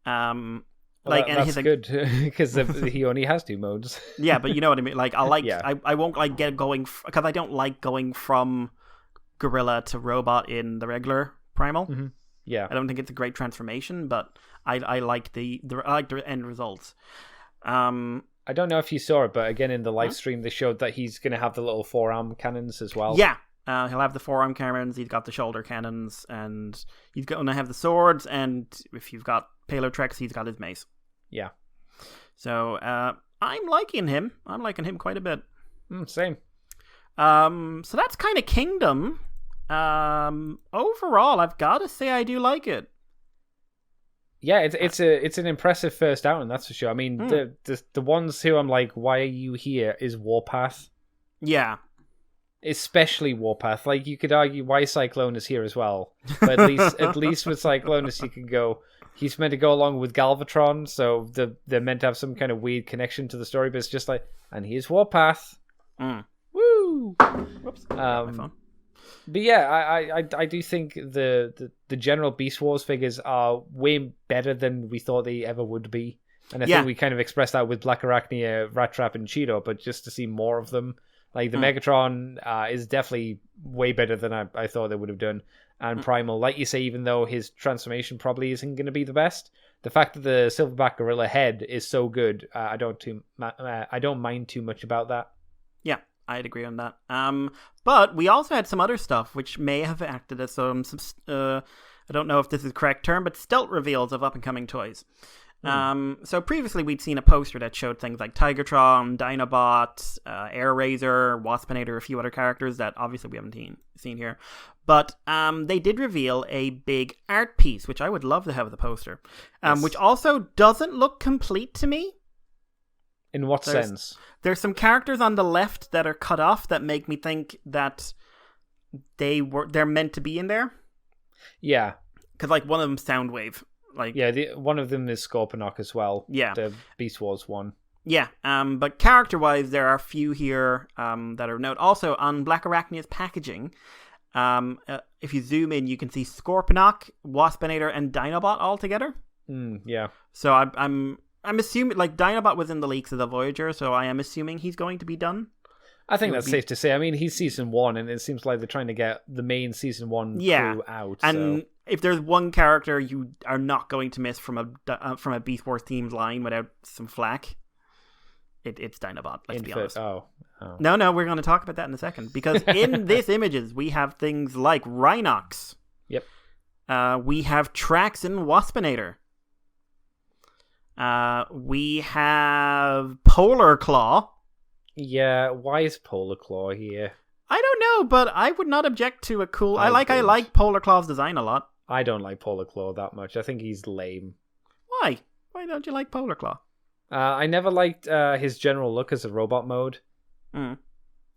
Speaker 2: That's good, because he only has two modes.
Speaker 3: Yeah, but you know what I mean. Like, I won't like get going because I don't like going from gorilla to robot in the regular Primal.
Speaker 2: Mm-hmm. Yeah,
Speaker 3: I don't think it's a great transformation, but I like the end results.
Speaker 2: I don't know if you saw it, but again in the live stream they showed that he's going to have the little forearm cannons as well.
Speaker 3: Yeah, he'll have the forearm cannons. He's got the shoulder cannons, and he's going to have the swords. And if you've got Palotrex, he's got his mace.
Speaker 2: Yeah.
Speaker 3: So I'm liking him. I'm liking him quite a bit.
Speaker 2: Same.
Speaker 3: So that's kind of Kingdom. Overall, I've got to say I do like it.
Speaker 2: Yeah, it's an impressive first outing, that's for sure. I mean, the ones who I'm like, why are you here? Is Warpath.
Speaker 3: Yeah.
Speaker 2: Especially Warpath. Like, you could argue why Cyclonus here as well. But at least with Cyclonus you can go, he's meant to go along with Galvatron, so they're meant to have some kind of weird connection to the story, but it's just like, and here's Warpath. Woo!
Speaker 3: Whoops. My phone.
Speaker 2: But yeah, I do think the general Beast Wars figures are way better than we thought they ever would be. And I think we kind of expressed that with Black Arachnia, Rat Trap, and Cheeto, but just to see more of them. Like, the Megatron is definitely way better than I thought they would have done. And Primal, like you say, even though his transformation probably isn't going to be the best, the fact that the Silverback Gorilla head is so good, I don't mind too much about that.
Speaker 3: Yeah, I'd agree on that. But we also had some other stuff which may have acted as some I don't know if this is the correct term, but stealth reveals of up-and-coming toys. So previously we'd seen a poster that showed things like Tigertron, Dinobot, Air Razor, Waspinator, a few other characters that obviously we haven't seen here. But they did reveal a big art piece, which I would love to have the poster, which also doesn't look complete to me.
Speaker 2: In what sense?
Speaker 3: There's some characters on the left that are cut off that make me think that they're meant to be in there.
Speaker 2: Yeah.
Speaker 3: Because like one of them Soundwave.
Speaker 2: One of them is Scorponok as well.
Speaker 3: Yeah.
Speaker 2: The Beast Wars one.
Speaker 3: Yeah, but character-wise, there are a few here that are note. Also, on Black Arachnia's packaging, if you zoom in, you can see Scorponok, Waspinator, and Dinobot all together.
Speaker 2: Yeah.
Speaker 3: So I'm assuming, like, Dinobot was in the leaks of the Voyager, so I am assuming he's going to be done.
Speaker 2: I think that's safe to say. I mean, he's season 1, and it seems like they're trying to get the main season 1 crew out.
Speaker 3: And
Speaker 2: so.
Speaker 3: If there's one character you are not going to miss from a Beast Wars themed line without some flack, it's Dinobot, let's be honest.
Speaker 2: Oh.
Speaker 3: No, we're going to talk about that in a second. Because in this images, we have things like Rhinox.
Speaker 2: Yep.
Speaker 3: We have Trax and Waspinator. We have Polar Claw.
Speaker 2: Yeah, why is Polar Claw here?
Speaker 3: I don't know, but I would not object to a cool... I like Polar Claw's design a lot.
Speaker 2: I don't like Polar Claw that much. I think he's lame.
Speaker 3: Why? Why don't you like Polar Claw?
Speaker 2: I never liked his general look as a robot mode.
Speaker 3: And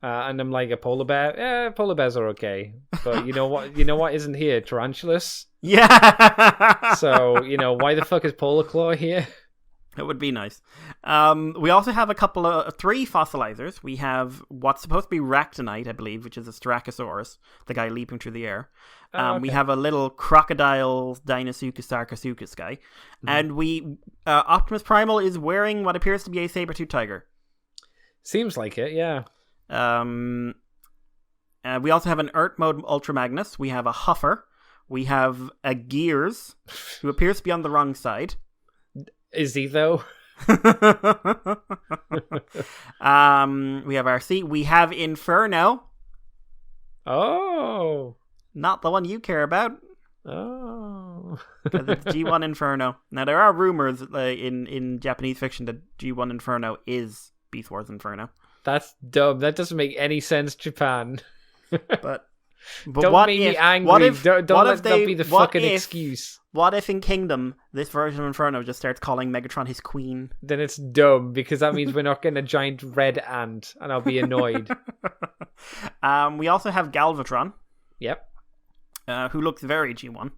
Speaker 2: I'm like a polar bear. Polar bears are okay. But you know what? You know what isn't here? Tarantulas.
Speaker 3: Yeah!
Speaker 2: So, why the fuck is Polar Claw here?
Speaker 3: It would be nice. We also have three fossilizers. We have what's supposed to be Ractonite, I believe, which is a Strachosaurus, the guy leaping through the air.
Speaker 2: Okay.
Speaker 3: We have a little crocodile Dinosuchus Sarcosuchus guy. And Optimus Primal is wearing what appears to be a saber-tooth tiger.
Speaker 2: Seems like it, yeah.
Speaker 3: We also have an Earth Mode Ultra Magnus. We have a Huffer. We have a Gears, who appears to be on the wrong side.
Speaker 2: Is he, though?
Speaker 3: We have RC. We have Inferno.
Speaker 2: Oh.
Speaker 3: Not the one you care about.
Speaker 2: Oh.
Speaker 3: Because it's G1 Inferno. Now, there are rumors in Japanese fiction that G1 Inferno is Beast Wars Inferno.
Speaker 2: That's dumb. That doesn't make any sense, Japan.
Speaker 3: But
Speaker 2: don't
Speaker 3: what
Speaker 2: make
Speaker 3: if,
Speaker 2: me angry.
Speaker 3: What if,
Speaker 2: don't
Speaker 3: what
Speaker 2: let
Speaker 3: if
Speaker 2: that
Speaker 3: they,
Speaker 2: be the
Speaker 3: what
Speaker 2: fucking
Speaker 3: if,
Speaker 2: excuse.
Speaker 3: What if in Kingdom, this version of Inferno just starts calling Megatron his queen?
Speaker 2: Then it's dumb, because that means we're not getting a giant red ant, and I'll be annoyed.
Speaker 3: We also have Galvatron.
Speaker 2: Yep.
Speaker 3: Who looks very G1.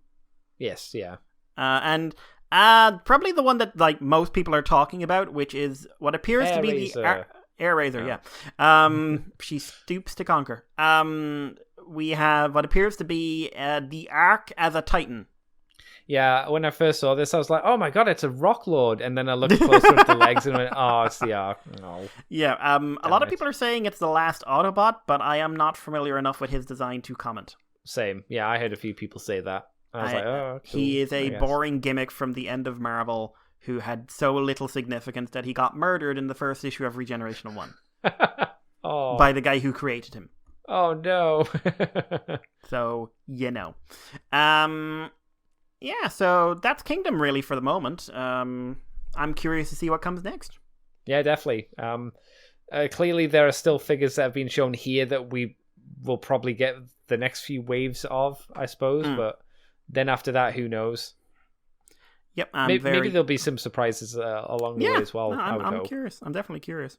Speaker 2: Yes, yeah.
Speaker 3: And probably the one that like most people are talking about, which is what appears to be the Air Razor. Yeah. She stoops to conquer. We have what appears to be the Ark as a Titan.
Speaker 2: Yeah, when I first saw this, I was like, "Oh my god, it's a Rock Lord!" And then I looked closer at the legs and went, "Oh, it's the Ark." No.
Speaker 3: Yeah. A lot of people are saying it's the last Autobot, but I am not familiar enough with his design to comment.
Speaker 2: Same. Yeah, I heard a few people say that. I was like, "Oh, cool,
Speaker 3: he is a boring gimmick from the end of Marvel who had so little significance that he got murdered in the first issue of Regeneration 1 by the guy who created him."
Speaker 2: Oh no.
Speaker 3: So, yeah, so that's Kingdom really for the moment. I'm curious to see what comes next.
Speaker 2: Yeah, definitely. Clearly there are still figures that have been shown here that we will probably get the next few waves of, I suppose, but then after that, who knows?
Speaker 3: Yep,
Speaker 2: maybe there'll be some surprises along the way as well.
Speaker 3: I'm curious. I'm definitely curious.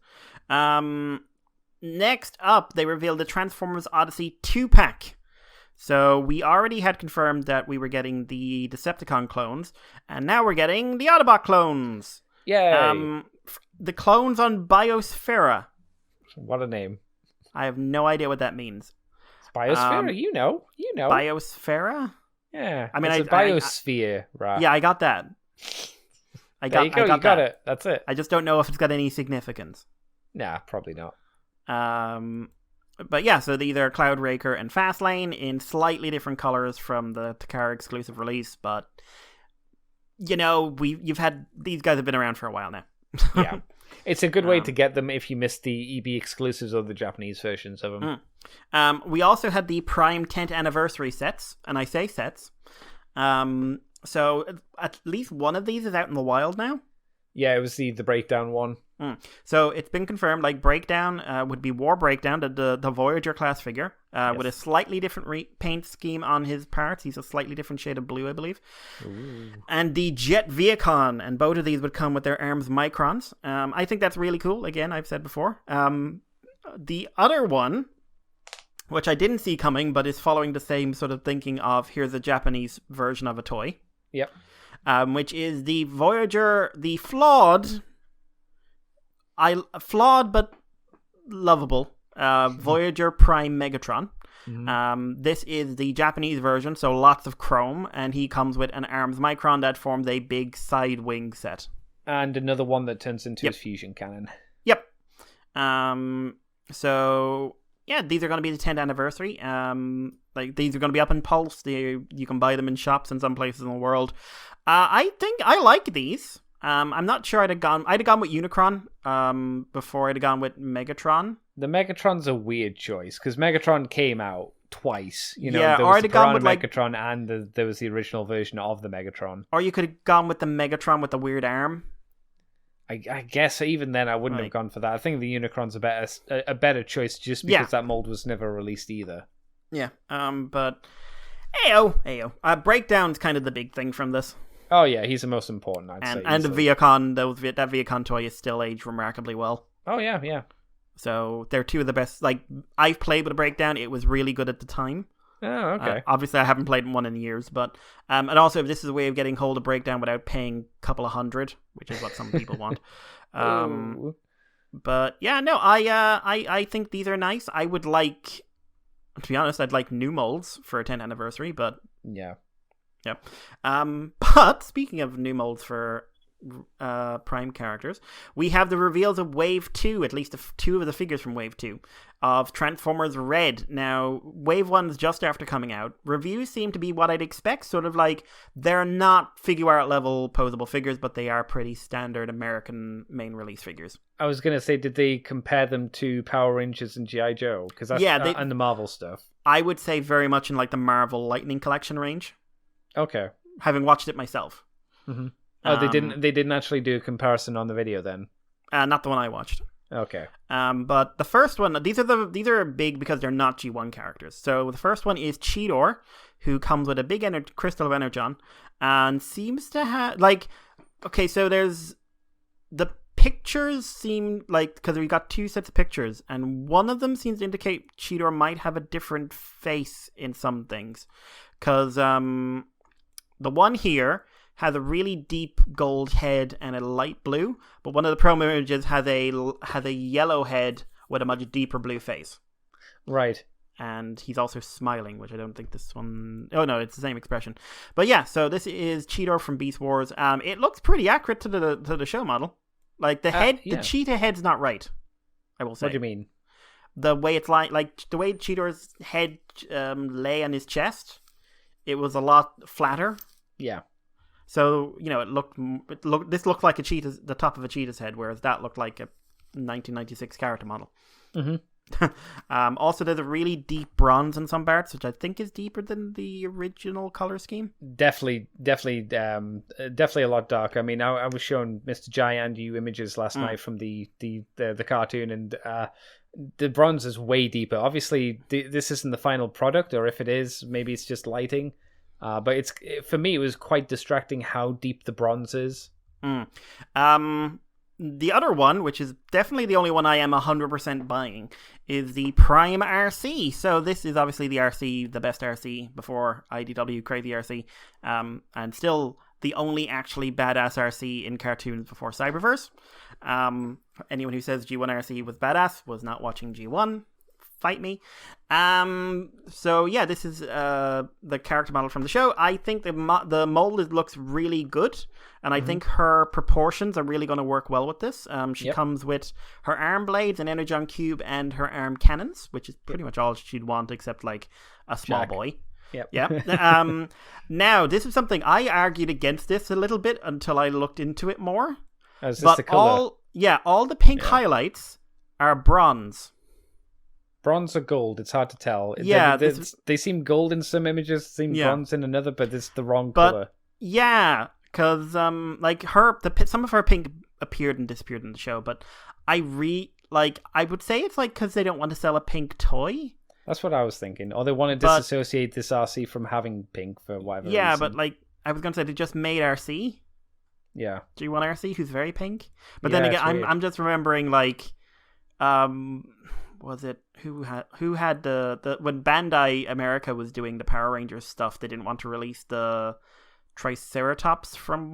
Speaker 3: Next up, they revealed the Transformers Odyssey 2-pack. So we already had confirmed that we were getting the Decepticon clones, and now we're getting the Autobot clones.
Speaker 2: Yay!
Speaker 3: The clones on Biosphera.
Speaker 2: What a name.
Speaker 3: I have no idea what that means.
Speaker 2: Biosphere, you know.
Speaker 3: Biosphera?
Speaker 2: Yeah,
Speaker 3: I mean,
Speaker 2: it's a biosphere, right?
Speaker 3: Yeah, I got that.
Speaker 2: There you go, you got it. That's it.
Speaker 3: I just don't know if it's got any significance.
Speaker 2: Nah, probably not.
Speaker 3: But yeah, so these are Cloud Raker and Fastlane in slightly different colors from the Takara exclusive release, but these guys have been around for a while now.
Speaker 2: Yeah. It's a good way to get them if you missed the EB exclusives or the Japanese versions of them.
Speaker 3: We also had the Prime 10th anniversary sets, and I say sets. So at least one of these is out in the wild now.
Speaker 2: Yeah, it was the Breakdown one.
Speaker 3: So it's been confirmed, like Breakdown would be War Breakdown, the Voyager class figure, with a slightly different paint scheme on his parts. He's a slightly different shade of blue, I believe. Ooh. And the Jet Viacon, and both of these would come with their arms microns. I think that's really cool. Again, I've said before. The other one, which I didn't see coming, but is following the same sort of thinking of here's a Japanese version of a toy.
Speaker 2: Yep.
Speaker 3: Which is the Voyager, the flawed but lovable Voyager Prime Megatron. Mm-hmm. This is the Japanese version, so lots of chrome, and he comes with an arms micron that forms a big side wing set.
Speaker 2: And another one that turns into his fusion cannon.
Speaker 3: Yep. So yeah, these are going to be the 10th anniversary. Like these are going to be up in Pulse. You can buy them in shops in some places in the world. I think I like these. I'm not sure I'd have gone with Unicron before I'd have gone with Megatron.
Speaker 2: The Megatron's a weird choice because Megatron came out twice. There
Speaker 3: or
Speaker 2: was
Speaker 3: I'd
Speaker 2: the
Speaker 3: have gone with
Speaker 2: Megatron and there was the original version of the Megatron.
Speaker 3: Or you could have gone with the Megatron with the weird arm.
Speaker 2: I guess even then I wouldn't have gone for that. I think the Unicron's a better choice just because that mold was never released either. Yeah.
Speaker 3: But ayo. Breakdown's kind of the big thing from this.
Speaker 2: Oh yeah, he's the most important, I'd say.
Speaker 3: And the Viacon, that Viacon toy is still aged remarkably well.
Speaker 2: Oh yeah.
Speaker 3: So they're two of the best. Like, I've played with a Breakdown; it was really good at the time.
Speaker 2: Oh, okay.
Speaker 3: Obviously, I haven't played one in years, but and also if this is a way of getting hold of Breakdown without paying a couple of $100, which is what some people want. But yeah, no, I think these are nice. I would like, to be honest, I'd like new molds for a 10th anniversary, but
Speaker 2: yeah.
Speaker 3: Yep. But speaking of new molds for Prime characters, we have the reveals of Wave 2, at least two of the figures from Wave 2, of Transformers Red. Now, Wave 1's just after coming out. Reviews seem to be what I'd expect, sort of like they're not figure art level posable figures, but they are pretty standard American main release figures.
Speaker 2: I was going to say, did they compare them to Power Rangers and G.I. Joe? Because that's and the Marvel stuff.
Speaker 3: I would say very much in like the Marvel Lightning Collection range.
Speaker 2: Okay.
Speaker 3: Having watched it myself.
Speaker 2: Mm-hmm. Oh, they didn't actually do a comparison on the video then?
Speaker 3: Not the one I watched.
Speaker 2: Okay.
Speaker 3: But the first one, these are big because they're not G1 characters. So the first one is Cheetor, who comes with a big crystal of Energon, and seems to have so there's the pictures seem like, because we got two sets of pictures, and one of them seems to indicate Cheetor might have a different face in some things, because the one here has a really deep gold head and a light blue, but one of the promo images has a yellow head with a much deeper blue face.
Speaker 2: Right.
Speaker 3: And he's also smiling, which I don't think this one... Oh, no, it's the same expression. But yeah, so this is Cheetor from Beast Wars. It looks pretty accurate to the show model. Like, the head, the cheetah head's not right, I will say.
Speaker 2: What do you mean?
Speaker 3: The way it's like the way Cheetor's head lay on his chest, it was a lot flatter.
Speaker 2: Yeah.
Speaker 3: So, this looked like the top of a cheetah's head, whereas that looked like a 1996 character model. Mm-hmm. Also, there's a really deep bronze in some parts, which I think is deeper than the original color scheme.
Speaker 2: Definitely a lot darker. I mean, I was showing Mr. Giant you images last night from the cartoon, and the bronze is way deeper. Obviously, this isn't the final product, or if it is, maybe it's just lighting. But for me, it was quite distracting how deep the bronze is.
Speaker 3: The other one, which is definitely the only one I am 100% buying, is the Prime RC. So this is obviously the RC, the best RC before IDW Crazy RC, and still the only actually badass RC in cartoons before Cyberverse. Anyone who says G1 RC was badass was not watching G1. fight me. So yeah, this is the character model from the show. I think the mold looks really good, and I think her proportions are really going to work well with this. She comes with her arm blades, an energon cube, and her arm cannons, which is pretty much all she'd want, except like a small boy.
Speaker 2: Yep.
Speaker 3: Yeah. Now, this is something I argued against this a little bit until I looked into it more.
Speaker 2: Is this the color?
Speaker 3: All the pink highlights are bronze.
Speaker 2: Bronze or gold? It's hard to tell.
Speaker 3: Yeah,
Speaker 2: they seem gold in some images, seem bronze in another, but it's the wrong color.
Speaker 3: Yeah, because like some of her pink appeared and disappeared in the show, but I would say it's like because they don't want to sell a pink toy.
Speaker 2: That's what I was thinking. Or they want to disassociate this RC from having pink for whatever reason. Yeah,
Speaker 3: but like I was going to say, they just made RC.
Speaker 2: Yeah.
Speaker 3: G1 RC, who's very pink. But then again, I'm just remembering like, was it who had the when Bandai America was doing the Power Rangers stuff, they didn't want to release the Triceratops from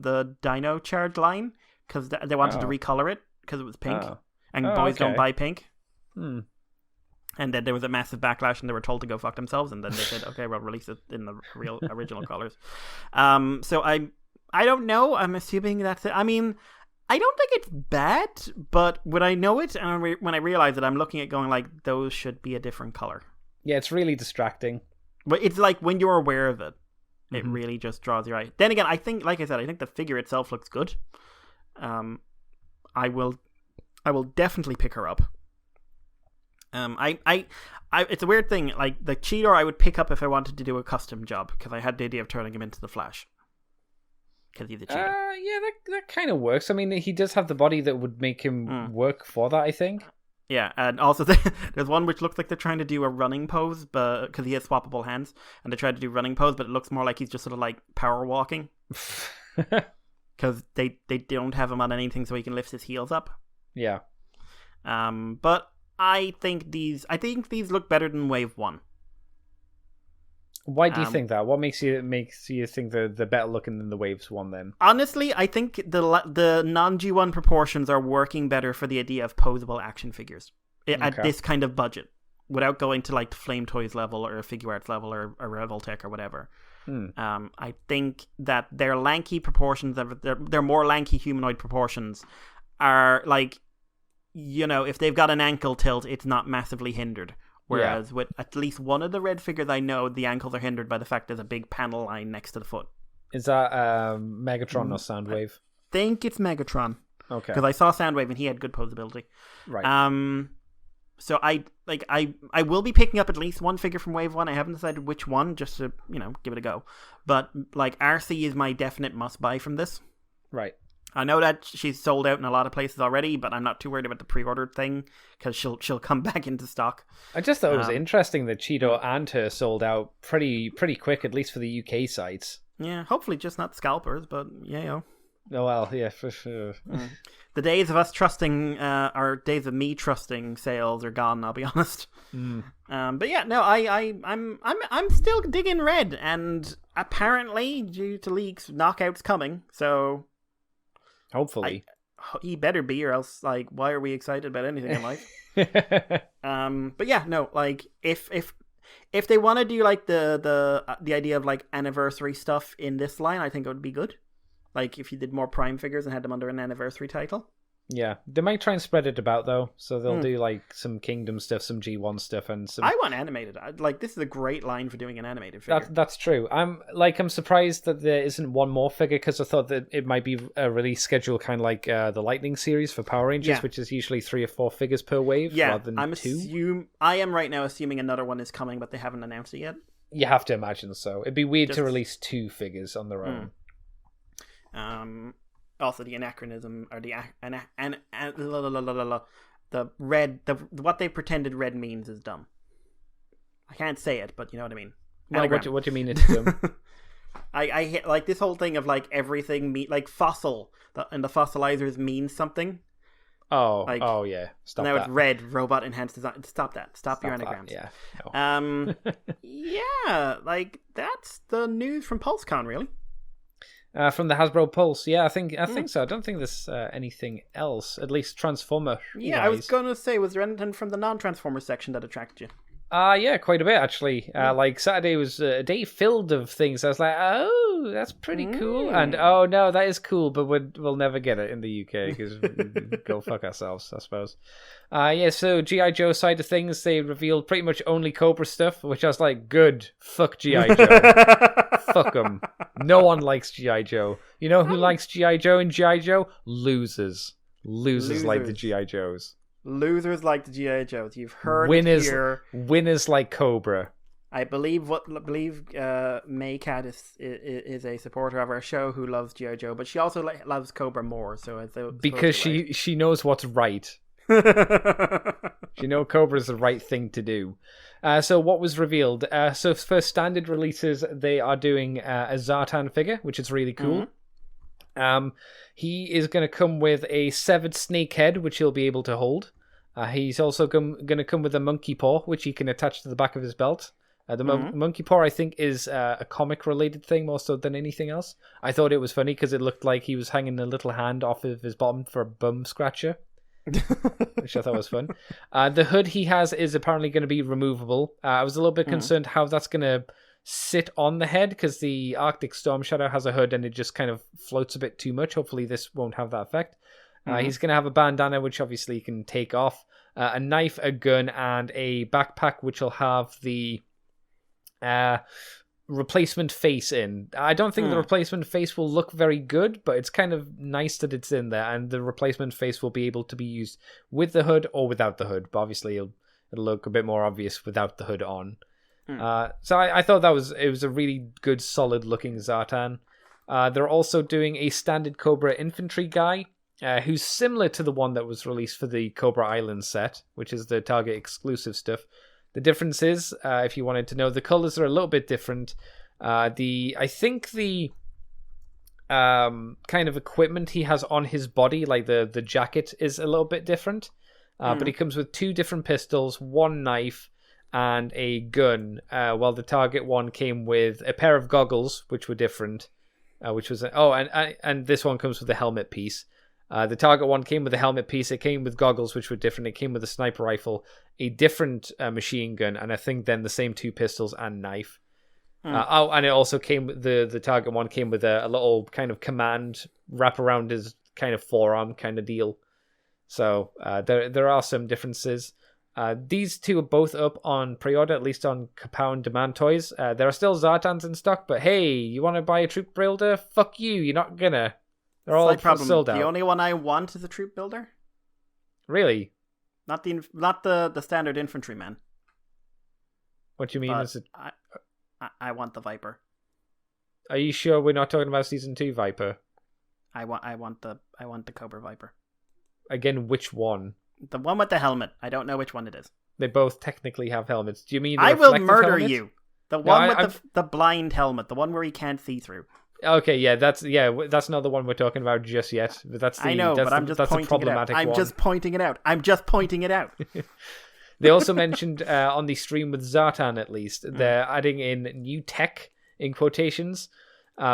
Speaker 3: the Dino Charge line because they wanted to recolor it because it was pink, and boys don't buy pink. And then there was a massive backlash, and they were told to go fuck themselves. And then they said, "Okay, we'll release it in the real original colors." So I don't know. I'm assuming that's it. I mean, I don't think it's bad, but when I know it and when I realize it, I'm looking at going like, those should be a different color.
Speaker 2: Yeah, it's really distracting.
Speaker 3: But it's like when you're aware of it, it really just draws your eye. Then again, I think, like I said, I think the figure itself looks good. I will definitely pick her up. It's a weird thing. Like the Cheetor, I would pick up if I wanted to do a custom job because I had the idea of turning him into the Flash. Because he's a Cheetor.
Speaker 2: Yeah, that kind of works. I mean, he does have the body that would make him work for that, I think.
Speaker 3: Yeah, and also there's one which looks like they're trying to do a running pose, but because he has swappable hands, and they tried to do running pose, but it looks more like he's just sort of like power walking. Because they don't have him on anything, so he can lift his heels up.
Speaker 2: Yeah.
Speaker 3: But I think these look better than Wave 1.
Speaker 2: Why do you think that? What makes you think they're better looking than the Waves one then?
Speaker 3: Honestly, I think the non-G1 proportions are working better for the idea of posable action figures at this kind of budget, without going to like the Flame Toys level or a Figure Arts level or a Revoltech or whatever. I think that their lanky proportions, their more lanky humanoid proportions, are like, you know, if they've got an ankle tilt, it's not massively hindered. Whereas with at least one of the red figures I know, the ankles are hindered by the fact there's a big panel line next to the foot.
Speaker 2: Is that Megatron or Soundwave?
Speaker 3: I think it's Megatron.
Speaker 2: Okay.
Speaker 3: Because I saw Soundwave and he had good posability.
Speaker 2: Right.
Speaker 3: So I will be picking up at least one figure from Wave 1. I haven't decided which one, just to, you know, give it a go. But like RC is my definite must buy from this.
Speaker 2: Right.
Speaker 3: I know that she's sold out in a lot of places already, but I'm not too worried about the pre-ordered thing because she'll come back into stock.
Speaker 2: I just thought it was interesting that Cheetor and her sold out pretty quick, at least for the UK sites.
Speaker 3: Yeah, hopefully just not scalpers, but yeah.
Speaker 2: Oh well, yeah, for sure.
Speaker 3: The days of us trusting, or days of me trusting sales are gone. I'll be honest. But yeah, no, I'm still digging red, and apparently due to leaks, Knockout's coming. So.
Speaker 2: Hopefully.
Speaker 3: He better be, or else, like, why are we excited about anything in life? But yeah, no, like, if they want to do, like, the idea of, like, anniversary stuff in this line, I think it would be good. Like, if you did more Prime figures and had them under an anniversary title.
Speaker 2: Yeah, they might try and spread it about though, so they'll do like some Kingdom stuff, some G1 stuff, and some.
Speaker 3: I want animated. Like, this is a great line for doing an animated figure.
Speaker 2: That's true. I'm surprised that there isn't one more figure because I thought that it might be a release schedule kind of like the Lightning series for Power Rangers, which is usually 3 or 4 figures per wave rather than 2.
Speaker 3: I am right now assuming another one is coming, but they haven't announced it yet.
Speaker 2: You have to imagine so. It'd be weird to release 2 figures on their own.
Speaker 3: Also, the anachronism, or the red, what they pretended red means is dumb. I can't say it, but you know what I mean.
Speaker 2: Well, what do you mean it's dumb?
Speaker 3: I hit like this whole thing of like everything like fossil, and the fossilizers means something.
Speaker 2: Oh yeah. Stop
Speaker 3: now
Speaker 2: that.
Speaker 3: It's red robot enhanced design. Stop that. Stop your anagrams.
Speaker 2: That. Yeah. No.
Speaker 3: Yeah, like that's the news from Pulse Con, really.
Speaker 2: From the Hasbro Pulse. Yeah, I think so. I don't think there's anything else, at least Transformer.
Speaker 3: Yeah, I was going to say, was there anything from the non-Transformer section that attracted you?
Speaker 2: Yeah, quite a bit actually. Like Saturday was a day filled of things. I was like, oh, that's pretty cool, and oh no, that is cool, but we'll never get it in the UK because go fuck ourselves, I suppose. Yeah. So GI Joe side of things, they revealed pretty much only Cobra stuff, which I was like, good. Fuck GI Joe. Fuck them. No one likes GI Joe. You know who likes GI Joe and GI Joe? Losers. Losers like the GI Joes.
Speaker 3: Losers like the G.I. Joes. You've heard
Speaker 2: winners,
Speaker 3: it here.
Speaker 2: Winners like Cobra.
Speaker 3: I believe Maycat is a supporter of our show who loves G.I. Joe, but she also loves Cobra more.
Speaker 2: Because she knows what's right. She knows Cobra is the right thing to do. So what was revealed? So for standard releases, they are doing a Zartan figure, which is really cool. He is going to come with a severed snake head, which he'll be able to hold. He's also going to come with a monkey paw, which he can attach to the back of his belt. The monkey paw, I think, is a comic-related thing more so than anything else. I thought it was funny because it looked like he was hanging a little hand off of his bottom for a bum scratcher, which I thought was fun. The hood he has is apparently going to be removable. I was a little bit concerned how that's going to sit on the head because the Arctic Storm Shadow has a hood and it just kind of floats a bit too much. Hopefully this won't have that effect. He's going to have a bandana, which obviously he can take off, a knife, a gun, and a backpack, which will have the replacement face in. I don't think the replacement face will look very good, but it's kind of nice that it's in there, and the replacement face will be able to be used with the hood or without the hood, but obviously it'll look a bit more obvious without the hood on. So I thought it was a really good, solid-looking Zartan. They're also doing a standard Cobra infantry guy, who's similar to the one that was released for the Cobra Island set, which is the Target exclusive stuff. The difference is, if you wanted to know, the colors are a little bit different. I think the kind of equipment he has on his body, like the jacket, is a little bit different. But he comes with 2 different pistols, 1 knife, and a gun, while the Target one came with a pair of goggles, which were different, which was and this one comes with a helmet piece. The Target one came with a helmet piece. It came with goggles, which were different. It came with a sniper rifle, a different machine gun, and I think then the same 2 pistols and knife. And it also came with the Target one came with a little kind of command wrap around his kind of forearm kind of deal. So there are some differences. These 2 are both up on pre-order, at least on Kapow and Demand Toys. There are still Zartans in stock, but hey, you want to buy a Troop Builder? Fuck you, you're not gonna. They're all sold out.
Speaker 3: The only one I want is a Troop Builder.
Speaker 2: Really?
Speaker 3: Not the standard infantryman.
Speaker 2: What do you mean? Is it?
Speaker 3: I want the Viper.
Speaker 2: Are you sure we're not talking about Season 2 Viper?
Speaker 3: I want the Cobra Viper.
Speaker 2: Again, which one?
Speaker 3: The one with the helmet. I don't know which one it is.
Speaker 2: They both technically have helmets. Do you mean the
Speaker 3: I will murder
Speaker 2: helmet?
Speaker 3: you. The one with the blind helmet. The one where he can't see through.
Speaker 2: Okay, yeah, that's not the one we're talking about just yet. But
Speaker 3: I know, but I'm just pointing it out. I'm just pointing it out.
Speaker 2: They also mentioned on the stream with Zartan, at least, they're adding in new tech, in quotations,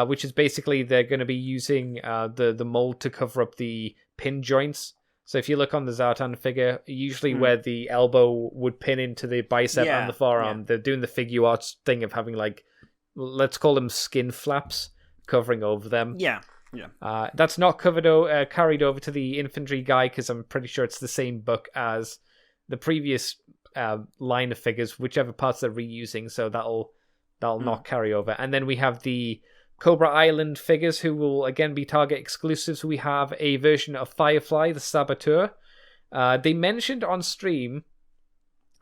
Speaker 2: which is basically they're going to be using the mold to cover up the pin joints. So if you look on the Zartan figure, usually where the elbow would pin into the bicep and the forearm, they're doing the figure arts thing of having, like, let's call them skin flaps covering over them. Yeah. That's not carried over to the infantry guy because I'm pretty sure it's the same book as the previous line of figures, whichever parts they're reusing. So that'll not carry over. And then we have the Cobra Island figures, who will again be Target exclusives. We have a version of Firefly, the Saboteur. They mentioned on stream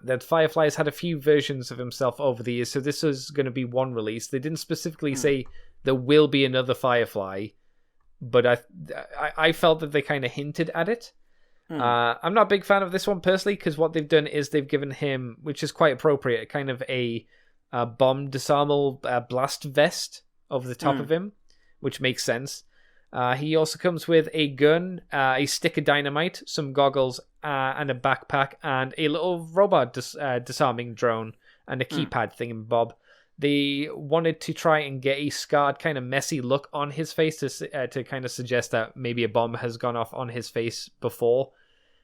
Speaker 2: that Firefly has had a few versions of himself over the years, so this is going to be one release. They didn't specifically say there will be another Firefly, but I felt that they kind of hinted at it. I'm not a big fan of this one personally, because what they've done is they've given him, which is quite appropriate, kind of a bomb disarmal blast vest over the top of him, which makes sense. He also comes with a gun, a stick of dynamite, some goggles, and a backpack, and a little robot disarming drone, and a keypad thingamabob. They wanted to try and get a scarred, kind of messy look on his face to kind of suggest that maybe a bomb has gone off on his face before.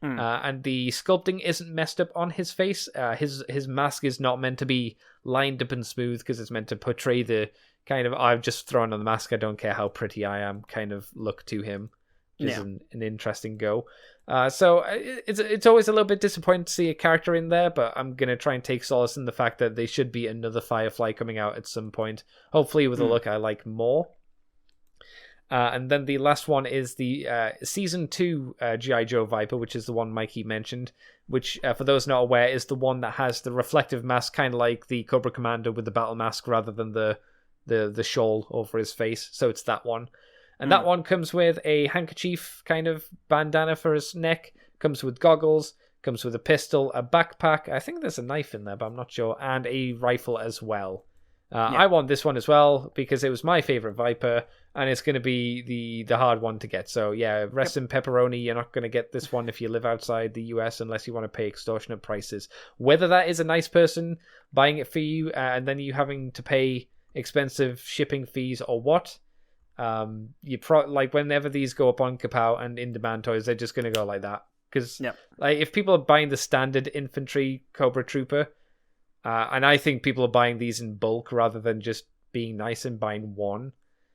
Speaker 2: And the sculpting isn't messed up on his face. His mask is not meant to be lined up and smooth because it's meant to portray the kind of I've just thrown on the mask, I don't care how pretty I am kind of look to him, which is an interesting go. So it's always a little bit disappointing to see a character in there, but I'm going to try and take solace in the fact that there should be another Firefly coming out at some point, hopefully with a look I like more. And then the last one is the Season 2 G.I. Joe Viper, which is the one Mikey mentioned, which, for those not aware, is the one that has the reflective mask, kind of like the Cobra Commander with the battle mask rather than the shawl over his face. So it's that one. And that one comes with a handkerchief kind of bandana for his neck, comes with goggles, comes with a pistol, a backpack. I think there's a knife in there, but I'm not sure. And a rifle as well. I want this one as well because it was my favorite Viper, and it's going to be the hard one to get. So yeah, rest in pepperoni. You're not going to get this one if you live outside the US unless you want to pay extortionate prices. Whether that is a nice person buying it for you and then you having to pay expensive shipping fees or what, like whenever these go up on Kapow and in demand toys, they're just going to go like that. Because like if people are buying the standard infantry Cobra Trooper. And I think people are buying these in bulk rather than just being nice and buying one.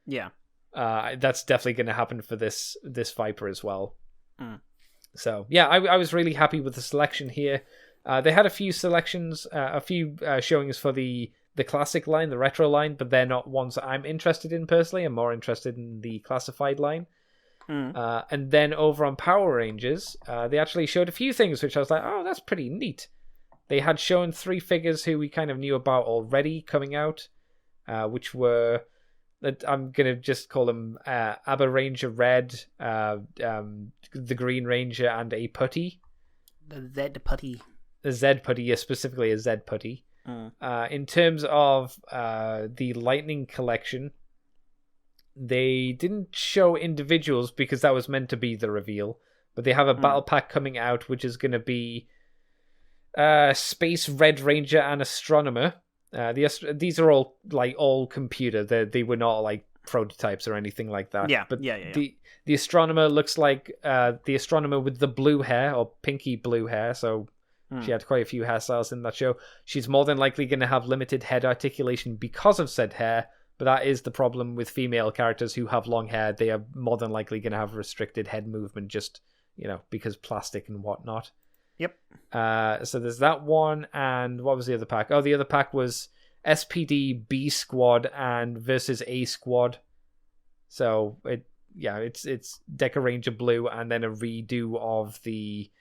Speaker 2: Yeah. That's definitely going to happen for this Viper as well. So, yeah, I was really happy with the selection here. They had a few selections, a few showings for the classic line, the retro line, but they're not ones that I'm interested in personally. I'm more interested in the classified line. And then over on Power Rangers, they actually showed a few things which I was like, oh, that's pretty neat. They had shown 3 figures who we kind of knew about already coming out, which were, I'm going to just call them Abba Ranger Red, the Green Ranger, and a Putty.
Speaker 3: The Zed Putty.
Speaker 2: The Zed Putty, yeah, specifically a Zed Putty. In terms of the Lightning Collection, they didn't show individuals because that was meant to be the reveal, but they have a battle pack coming out, which is going to be Space Red Ranger and Astronomer. These are all computer. They were not like prototypes or anything like that. But the Astronomer looks like the Astronomer with the blue hair or pinky blue hair. So she had quite a few hairstyles in that show. She's more than likely going to have limited head articulation because of said hair. But that is the problem with female characters who have long hair. They are more than likely going to have restricted head movement, just because plastic and whatnot.
Speaker 3: Yep.
Speaker 2: So there's that one, and what was the other pack? Oh, the other pack was SPD B Squad and versus A Squad. So it's Deca Ranger Blue and then a redo of the.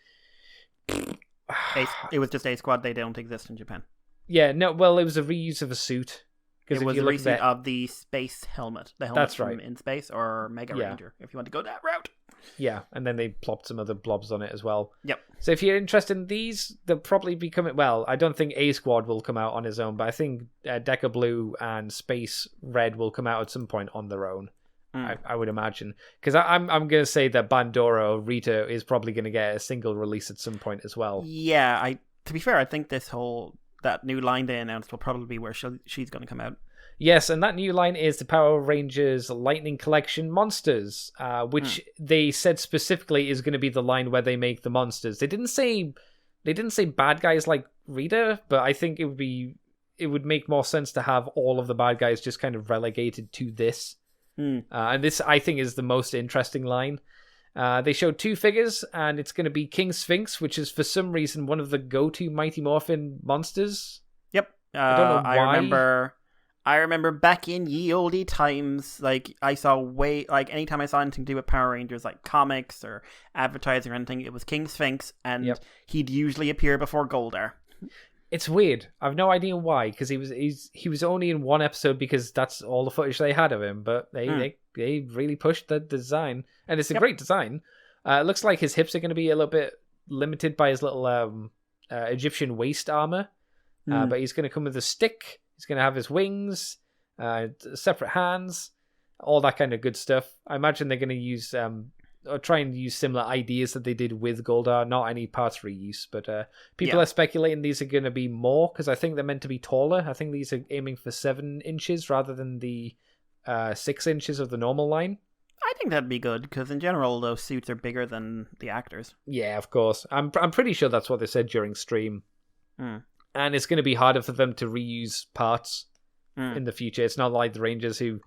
Speaker 3: It was just A Squad. They don't exist in Japan.
Speaker 2: Yeah, no. Well, it was a reuse of a suit.
Speaker 3: It was a resuit of the space helmet. The helmet
Speaker 2: That's
Speaker 3: from
Speaker 2: right.
Speaker 3: In Space or Mega Ranger, if you want to go that route.
Speaker 2: Yeah, and then they plopped some other blobs on it as well.
Speaker 3: Yep.
Speaker 2: So if you're interested in these, they'll probably be coming... Well, I don't think A Squad will come out on his own, but I think Deca Blue and Space Red will come out at some point on their own. I would imagine. Because I'm going to say that Bandora or Rita is probably going to get a single release at some point as well.
Speaker 3: Yeah, to be fair, I think that new line they announced will probably be where she's going to come out.
Speaker 2: Yes, and that new line is the Power Rangers Lightning Collection Monsters, which they said specifically is going to be the line where they make the monsters. They didn't say bad guys like Rita, but I think it would make more sense to have all of the bad guys just kind of relegated to this. And this, I think, is the most interesting line. They showed 2 figures, and it's going to be King Sphinx, which is for some reason one of the go-to Mighty Morphin monsters.
Speaker 3: Yep.
Speaker 2: I don't know why.
Speaker 3: I remember back in ye olde times, like I saw anytime I saw anything to do with Power Rangers, like comics or advertising or anything, it was King Sphinx, and he'd usually appear before Goldar.
Speaker 2: It's weird. I've no idea why, because he was only in one episode because that's all the footage they had of him. But they really pushed the design, and it's a great design. It looks like his hips are going to be a little bit limited by his little Egyptian waist armor, but he's going to come with a stick. He's going to have his wings, separate hands, all that kind of good stuff. I imagine they're going to use try and use similar ideas that they did with Goldar. Not any parts reuse, but people
Speaker 3: Yeah.
Speaker 2: are speculating these are going to be more because I think they're meant to be taller. I think these are aiming for 7 inches rather than the 6 inches of the normal line.
Speaker 3: I think that'd be good because in general those suits are bigger than the actors.
Speaker 2: Yeah, of course. I'm pretty sure that's what they said during stream. And it's going to be harder for them to reuse parts in the future. It's not like the Rangers who,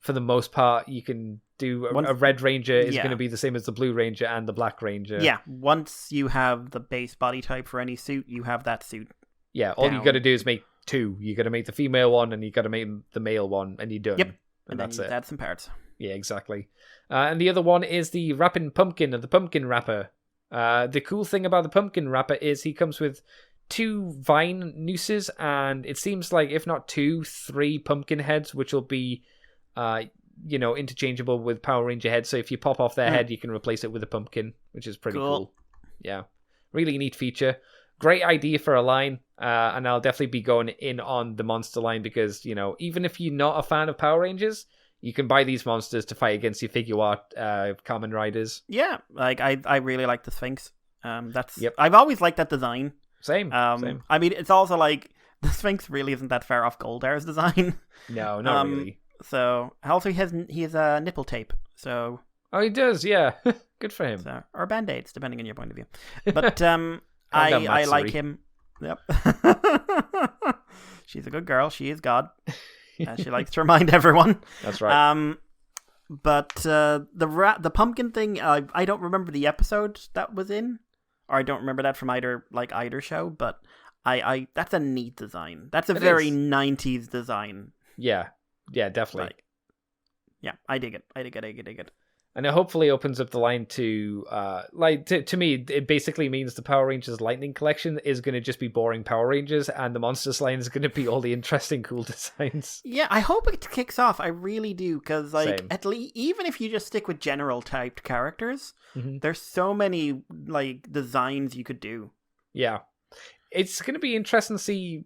Speaker 2: for the most part, you can do a Red Ranger is going to be the same as the Blue Ranger and the Black Ranger.
Speaker 3: Yeah, once you have the base body type for any suit, you have that suit.
Speaker 2: Yeah, all you got to do is make 2. You got to make the female one and you got to make the male one, and you're done.
Speaker 3: Yep,
Speaker 2: and
Speaker 3: then
Speaker 2: that's
Speaker 3: you
Speaker 2: it.
Speaker 3: add some parts.
Speaker 2: Yeah, exactly. And the other one is the Rapping Pumpkin and the Pumpkin Wrapper. The cool thing about the Pumpkin Wrapper is he comes with 2 vine nooses, and it seems like if not 2, 3 pumpkin heads, which will be, interchangeable with Power Ranger heads. So if you pop off their head, you can replace it with a pumpkin, which is pretty cool. Yeah, really neat feature. Great idea for a line, and I'll definitely be going in on the monster line because, even if you're not a fan of Power Rangers, you can buy these monsters to fight against your figure art Kamen Riders.
Speaker 3: Yeah, like I really like the Sphinx. I've always liked that design.
Speaker 2: Same.
Speaker 3: I mean, it's also like the Sphinx really isn't that far off Goldar's design.
Speaker 2: No, not really.
Speaker 3: So also he has a nipple tape. So
Speaker 2: he does. Yeah, good for him.
Speaker 3: So, or band-aids, depending on your point of view. But I like him. Yep. She's a good girl. She is God. She likes to remind everyone.
Speaker 2: That's right.
Speaker 3: But the pumpkin thing, I don't remember the episode that was in, or I don't remember that from either show. But I that's a neat design. That's a very 90s design.
Speaker 2: Yeah, definitely.
Speaker 3: I dig it.
Speaker 2: And it hopefully opens up the line to, to me, it basically means the Power Rangers Lightning Collection is going to just be boring Power Rangers, and the Monsters line is going to be all the interesting, cool designs.
Speaker 3: Yeah, I hope it kicks off. I really do, because
Speaker 2: Same.
Speaker 3: at least even if you just stick with general typed characters, there's so many designs you could do.
Speaker 2: Yeah, it's going to be interesting to see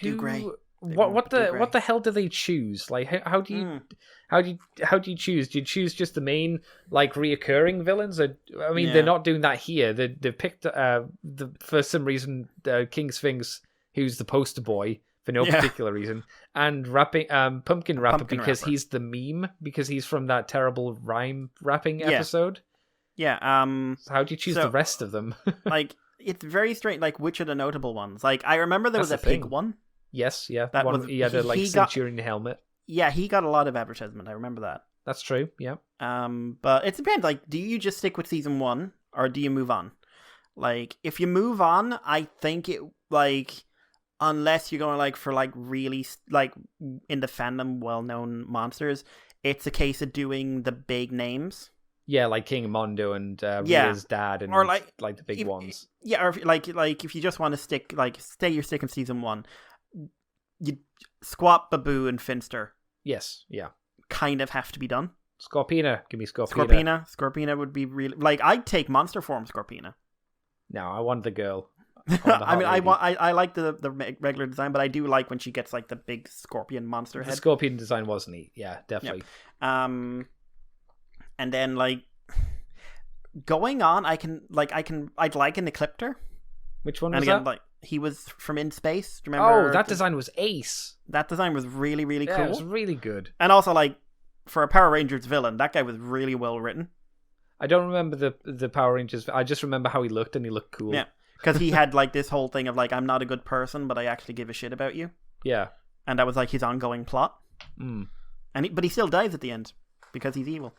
Speaker 3: Do Grey.
Speaker 2: What the hell do they choose? Like, how do you choose? Do you choose just the main reoccurring villains? Or, I mean, they're not doing that here. They picked for some reason King Sphinx, who's the poster boy for no particular reason, and Pumpkin Rapper because he's the meme because he's from that terrible rhyme rapping episode.
Speaker 3: Yeah.
Speaker 2: So how do you choose the rest of them?
Speaker 3: It's very strange. Which are the notable ones? I remember there was a pig one.
Speaker 2: Yes, yeah.
Speaker 3: That
Speaker 2: one,
Speaker 3: was,
Speaker 2: he had a Centurion helmet.
Speaker 3: Yeah, he got a lot of advertisement. I remember that.
Speaker 2: That's true, yeah.
Speaker 3: But it depends. Do you just stick with season 1 or do you move on? If you move on, I think it unless you're going for really in the fandom well-known monsters, it's a case of doing the big names.
Speaker 2: Yeah, like King Mondo and Rhea's dad and
Speaker 3: or
Speaker 2: the big ones.
Speaker 3: Yeah, or if you just want to stick stay your stick in season 1. You Squat, Babu, and Finster.
Speaker 2: Yes, yeah.
Speaker 3: Kind of have to be done.
Speaker 2: Scorpina, give me Scorpina.
Speaker 3: Scorpina would be really I'd take monster form Scorpina.
Speaker 2: No, I want the girl.
Speaker 3: I mean, I like the regular design, but I do like when she gets the big scorpion monster head.
Speaker 2: The scorpion design was neat. Yeah, definitely.
Speaker 3: Yep. And then going on, I'd like an Ecliptor.
Speaker 2: Which one was
Speaker 3: and again,
Speaker 2: that?
Speaker 3: He was from In Space. Do you remember?
Speaker 2: Oh, that design was ace.
Speaker 3: That design was really, really cool.
Speaker 2: Yeah, it was really good.
Speaker 3: And also, for a Power Rangers villain, that guy was really well written.
Speaker 2: I don't remember the Power Rangers. I just remember how he looked, and he looked cool.
Speaker 3: Yeah, because he had this whole thing of I'm not a good person, but I actually give a shit about you.
Speaker 2: Yeah,
Speaker 3: and that was his ongoing plot. But he still dies at the end because he's evil.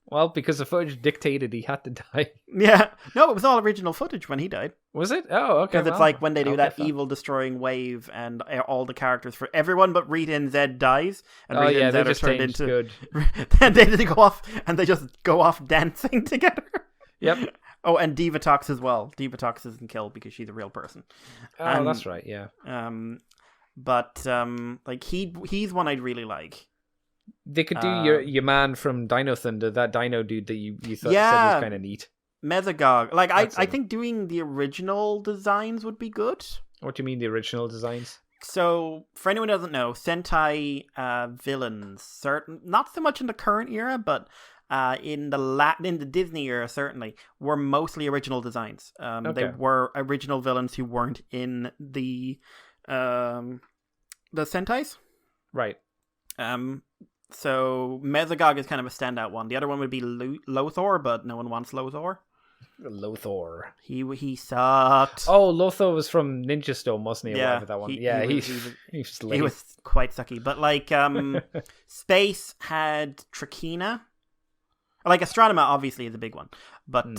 Speaker 2: Well, because the footage dictated he had to die.
Speaker 3: Yeah. No, it was all original footage when he died.
Speaker 2: Was it? Oh, okay.
Speaker 3: Because it's when they do that evil destroying wave and all the characters for everyone but Rita and Zed dies. And Rita and Zed are turned into...
Speaker 2: Good.
Speaker 3: Then they go off and they just go off dancing together.
Speaker 2: Yep.
Speaker 3: Oh, and Divatox as well. Divatox isn't killed because she's a real person.
Speaker 2: Oh, that's right, yeah.
Speaker 3: But he's one I'd really like.
Speaker 2: They could do your man from Dino Thunder, that Dino dude that you thought said was kind of neat.
Speaker 3: Mesogog. I think doing the original designs would be good.
Speaker 2: What do you mean, the original designs?
Speaker 3: So, for anyone who doesn't know, Sentai villains, not so much in the current era, but in the Disney era, certainly, were mostly original designs. They
Speaker 2: Okay.
Speaker 3: were original villains who weren't in the Sentais.
Speaker 2: Right.
Speaker 3: So Mesogog is kind of a standout one. The other one would be Lothor, but no one wants Lothor.
Speaker 2: Lothor.
Speaker 3: He sucked.
Speaker 2: Oh, Lothor was from Ninja Storm, wasn't he?
Speaker 3: Yeah,
Speaker 2: Whatever that one.
Speaker 3: he
Speaker 2: He's lame.
Speaker 3: He was quite sucky. But like Space had Trakina. Like Astronema obviously is a big one. But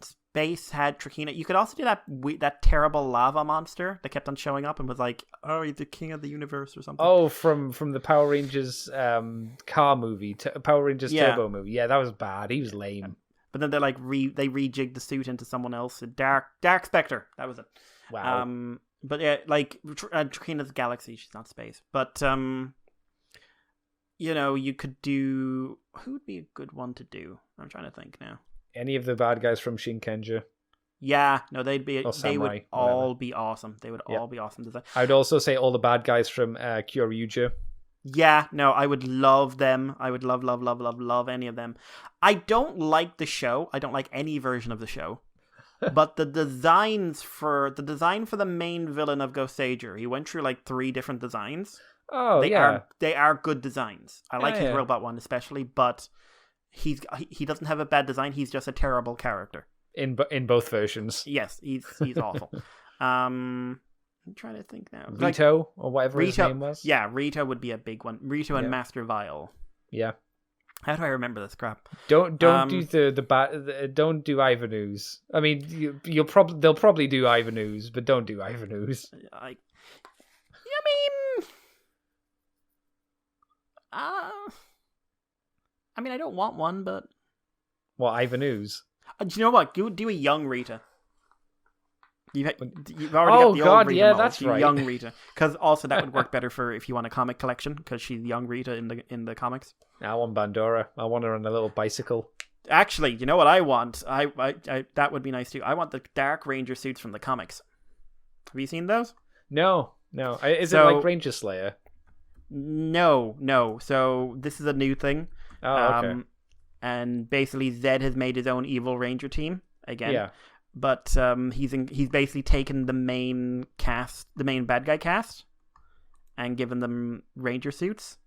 Speaker 3: Space had Trakina. You could also do that terrible lava monster that kept on showing up and was like, "Oh, you're the king of the universe" or something.
Speaker 2: Oh, from the Power Rangers car movie, Power Rangers Turbo movie. Yeah, that was bad. He was lame.
Speaker 3: But then they're like they rejigged the suit into someone else. Dark Spectre. That was it.
Speaker 2: Wow.
Speaker 3: But yeah, like Trakina's Galaxy. She's not Space. But you could do. Who would be a good one to do? I'm trying to think now.
Speaker 2: Any of the bad guys from Shinkenja.
Speaker 3: Yeah, no, they would
Speaker 2: Samurai,
Speaker 3: all be awesome. They would all be awesome design.
Speaker 2: I would also say all the bad guys from Kyoryuja.
Speaker 3: Yeah, no, I would love them. I would love any of them. I don't like the show. I don't like any version of the show. But the design for the main villain of Ghost Sager, he went through like 3 different designs.
Speaker 2: Oh,
Speaker 3: They are good designs. I like his
Speaker 2: yeah.
Speaker 3: robot one especially, but he doesn't have a bad design. He's just a terrible character.
Speaker 2: In both versions.
Speaker 3: Yes, he's awful. I'm trying to think now.
Speaker 2: Rito, or whatever his name was.
Speaker 3: Yeah, Rito would be a big one. Rito and Master Vile.
Speaker 2: Yeah.
Speaker 3: How do I remember this crap?
Speaker 2: Don't do don't do Ivanhoe's. I mean, they'll probably do Ivanhoe's, but don't do Ivanhoe's.
Speaker 3: I mean, I don't want one, but
Speaker 2: What, Ivanhoe's?
Speaker 3: do you know what? Do a young Rita. You've already got the old Rita mold.
Speaker 2: That's right.
Speaker 3: Young Rita, because also that would work better for if you want a comic collection, because she's young Rita in the comics.
Speaker 2: I want Bandora. I want her on a little bicycle.
Speaker 3: Actually, you know what I want? I that would be nice too. I want the Dark Ranger suits from the comics. Have you seen those?
Speaker 2: No. Is it like Ranger Slayer?
Speaker 3: No. So this is a new thing.
Speaker 2: Oh, okay.
Speaker 3: And basically Zed has made his own evil Ranger team again.
Speaker 2: Yeah.
Speaker 3: But he's basically taken the main bad guy cast, and given them Ranger suits.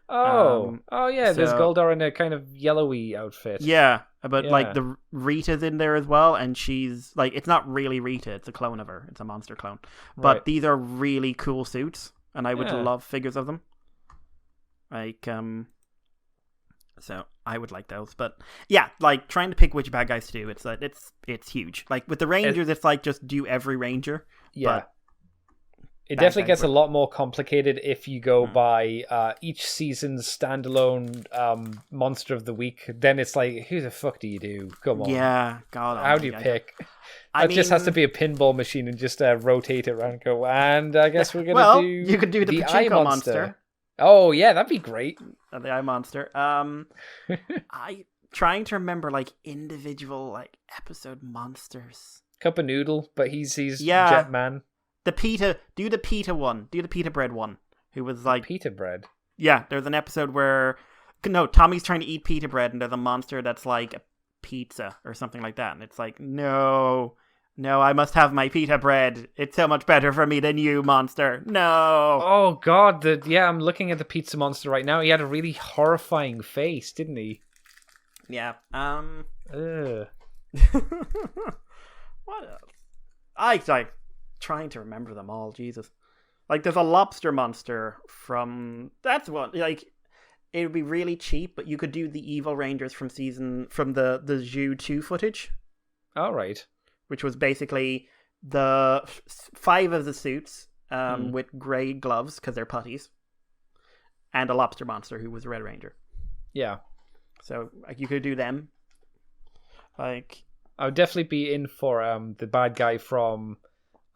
Speaker 2: Yeah. There's Goldar in a kind of yellowy outfit.
Speaker 3: Yeah, but like the Rita's in there as well, and she's like, it's not really Rita; it's a clone of her. It's a monster clone. But these are really cool suits, and I would love figures of them. Like So I would like those, but yeah, like trying to pick which bad guys to do, it's huge. Like with the Rangers, it's like just do every Ranger.
Speaker 2: Yeah,
Speaker 3: but
Speaker 2: it definitely gets a lot more complicated if you go by each season's standalone monster of the week. Then it's like, who the fuck do you do? Come on,
Speaker 3: yeah, God,
Speaker 2: how do you pick? It just has to be a pinball machine and just rotate it around and go. And I guess we're gonna do.
Speaker 3: You could do the
Speaker 2: Eye
Speaker 3: Pachinko monster.
Speaker 2: Oh yeah, that'd be great.
Speaker 3: The Eye Monster. I trying to remember like individual like episode monsters.
Speaker 2: Cup of Noodle, but he's Jetman.
Speaker 3: The Pita one. Do the Pita Bread one. Who was like
Speaker 2: Pita Bread.
Speaker 3: Yeah, there's an episode where Tommy's trying to eat pita bread and there's a monster that's like a pizza or something like that, and it's like, no, I must have my pita bread. It's so much better for me than you, monster. No.
Speaker 2: Oh God, I'm looking at the pizza monster right now. He had a really horrifying face, didn't he?
Speaker 3: Yeah.
Speaker 2: Ugh.
Speaker 3: What else? I like trying to remember them all. Jesus. Like there's a lobster monster from that's what like it would be really cheap, but you could do the Evil Rangers from the Zoo 2 footage.
Speaker 2: All right.
Speaker 3: Which was basically the 5 of the suits with grey gloves because they're putties, and a lobster monster who was Red Ranger.
Speaker 2: Yeah.
Speaker 3: So like you could do them. Like
Speaker 2: I would definitely be in for the bad guy from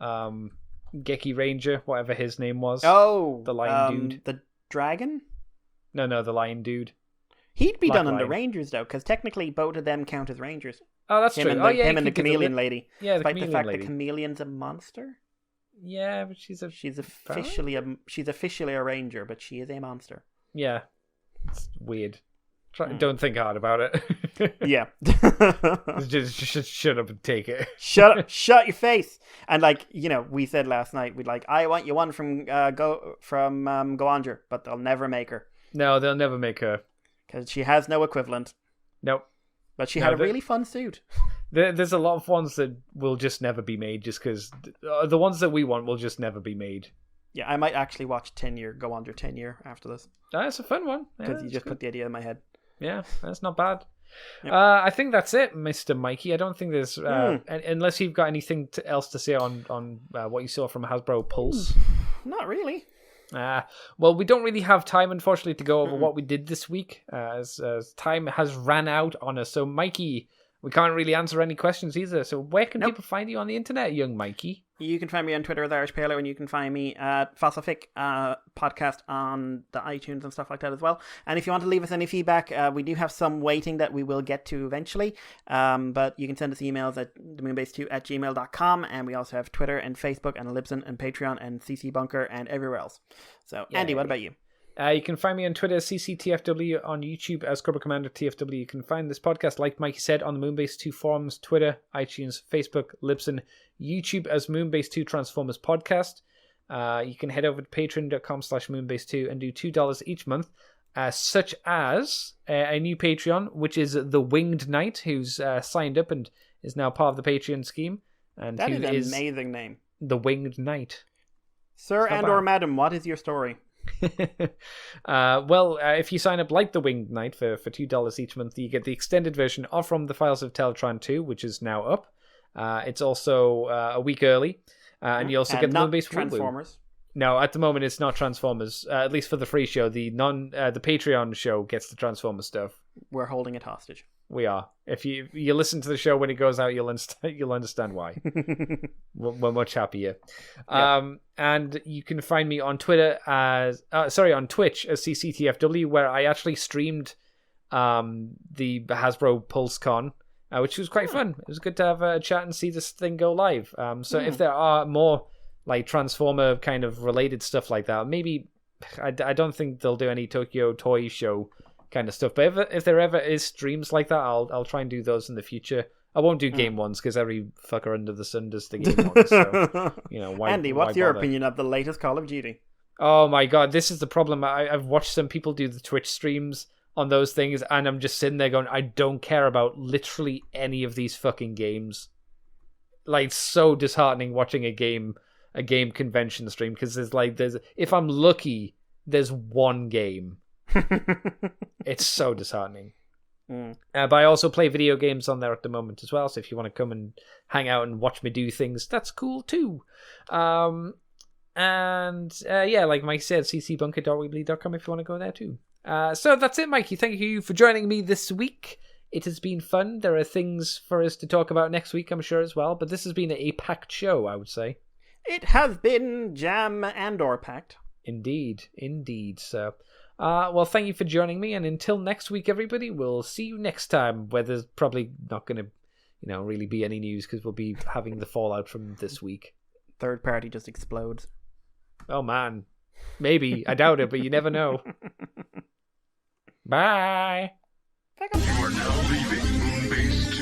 Speaker 2: Geki Ranger, whatever his name was.
Speaker 3: Oh,
Speaker 2: the lion dude.
Speaker 3: The dragon?
Speaker 2: No, the lion dude.
Speaker 3: He'd be
Speaker 2: Black
Speaker 3: done under
Speaker 2: Lion.
Speaker 3: Rangers though, because technically both of them count as Rangers.
Speaker 2: Oh, that's true.
Speaker 3: Him and the chameleon lady.
Speaker 2: Yeah, the
Speaker 3: Despite
Speaker 2: chameleon
Speaker 3: the fact
Speaker 2: lady.
Speaker 3: the chameleon's a monster.
Speaker 2: Yeah, but she's
Speaker 3: officially a Ranger, but she is a monster.
Speaker 2: Yeah, it's weird. Don't think hard about it.
Speaker 3: Yeah.
Speaker 2: just shut up and take it.
Speaker 3: Shut your face. And like, we said last night, we'd like, I want you one from Goanger, but they'll never make her.
Speaker 2: No, they'll never make her.
Speaker 3: Because she has no equivalent.
Speaker 2: Nope.
Speaker 3: But she had a really fun suit.
Speaker 2: There's a lot of ones that will just never be made just because the ones that we want will just never be made.
Speaker 3: Yeah, I might actually watch Goanger 10 Year after this.
Speaker 2: That's a fun one.
Speaker 3: Because you just put the idea in my head.
Speaker 2: Yeah, that's not bad.
Speaker 3: Yep.
Speaker 2: I think that's it, Mr. Mikey. I don't think there's... unless you've got anything else to say on what you saw from Hasbro Pulse.
Speaker 3: Not really.
Speaker 2: Well, we don't really have time, unfortunately, to go over what we did this week, as time has ran out on us. So, Mikey, we can't really answer any questions either. So where can people find you on the internet, young Mikey? You
Speaker 3: can find me on Twitter with Irish Palo, and you can find me at Fossific podcast on the iTunes and stuff like that as well. And if you want to leave us any feedback, we do have some waiting that we will get to eventually. But you can send us emails at themoonbase2@gmail.com, and we also have Twitter and Facebook and Libsyn and Patreon and CC Bunker and everywhere else. So, Andy, what about you?
Speaker 2: You can find me on Twitter as CCTFW, on YouTube as Cobra Commander TFW. You can find this podcast, like Mikey said, on the Moonbase 2 forums, Twitter, iTunes, Facebook, Libsyn, YouTube as Moonbase 2 Transformers Podcast. You can head over to patreon.com/Moonbase2 and do $2 each month, such as a new Patreon, which is The Winged Knight, who's signed up and is now part of the Patreon scheme. And
Speaker 3: that is an amazing name.
Speaker 2: The Winged Knight.
Speaker 3: Sir and or madam, what is your story?
Speaker 2: If you sign up like the Winged Knight for $2 each month, you get the extended version of From the Files of Teletran 2, which is now up. It's also a week early, and you also get the Moonbase
Speaker 3: Transformers.
Speaker 2: No, at the moment it's not Transformers. At least for the free show, the Patreon show gets the Transformers stuff.
Speaker 3: We're holding it hostage.
Speaker 2: We are. If you listen to the show when it goes out, you'll understand why. We're much happier. Yeah. And you can find me on Twitter on Twitch as CCTFW, where I actually streamed the Hasbro Pulse Con, which was quite fun. It was good to have a chat and see this thing go live. If there are more like Transformer kind of related stuff like that, maybe I don't think they'll do any Tokyo Toy Show kind of stuff, but if there ever is streams like that, I'll try and do those in the future. I won't do game ones because every fucker under the sun does the game ones. So, why?
Speaker 3: Andy, what's your opinion of the latest Call of Duty?
Speaker 2: Oh my god, this is the problem. I've watched some people do the Twitch streams on those things, and I'm just sitting there going, I don't care about literally any of these fucking games. Like, it's so disheartening watching a game convention stream, because there's if I'm lucky, there's one game. It's so disheartening. But I also play video games on there at the moment as well, so if you want to come and hang out and watch me do things, that's cool too. Like Mike said, ccbunker.weebly.com if you want to go there too. So that's it, Mikey. Thank you for joining me this week. It has been fun. There are things for us to talk about next week, I'm sure, as well, but this has been a packed show, I would say.
Speaker 3: It has been jam and or packed.
Speaker 2: Indeed, sir. Well, thank you for joining me, and until next week, everybody, we'll see you next time, where there's probably not going to, really be any news, because we'll be having the fallout from this week.
Speaker 3: Third party just explodes.
Speaker 2: Oh, man. Maybe. I doubt it, but you never know. Bye.
Speaker 1: You are now leaving Moonbase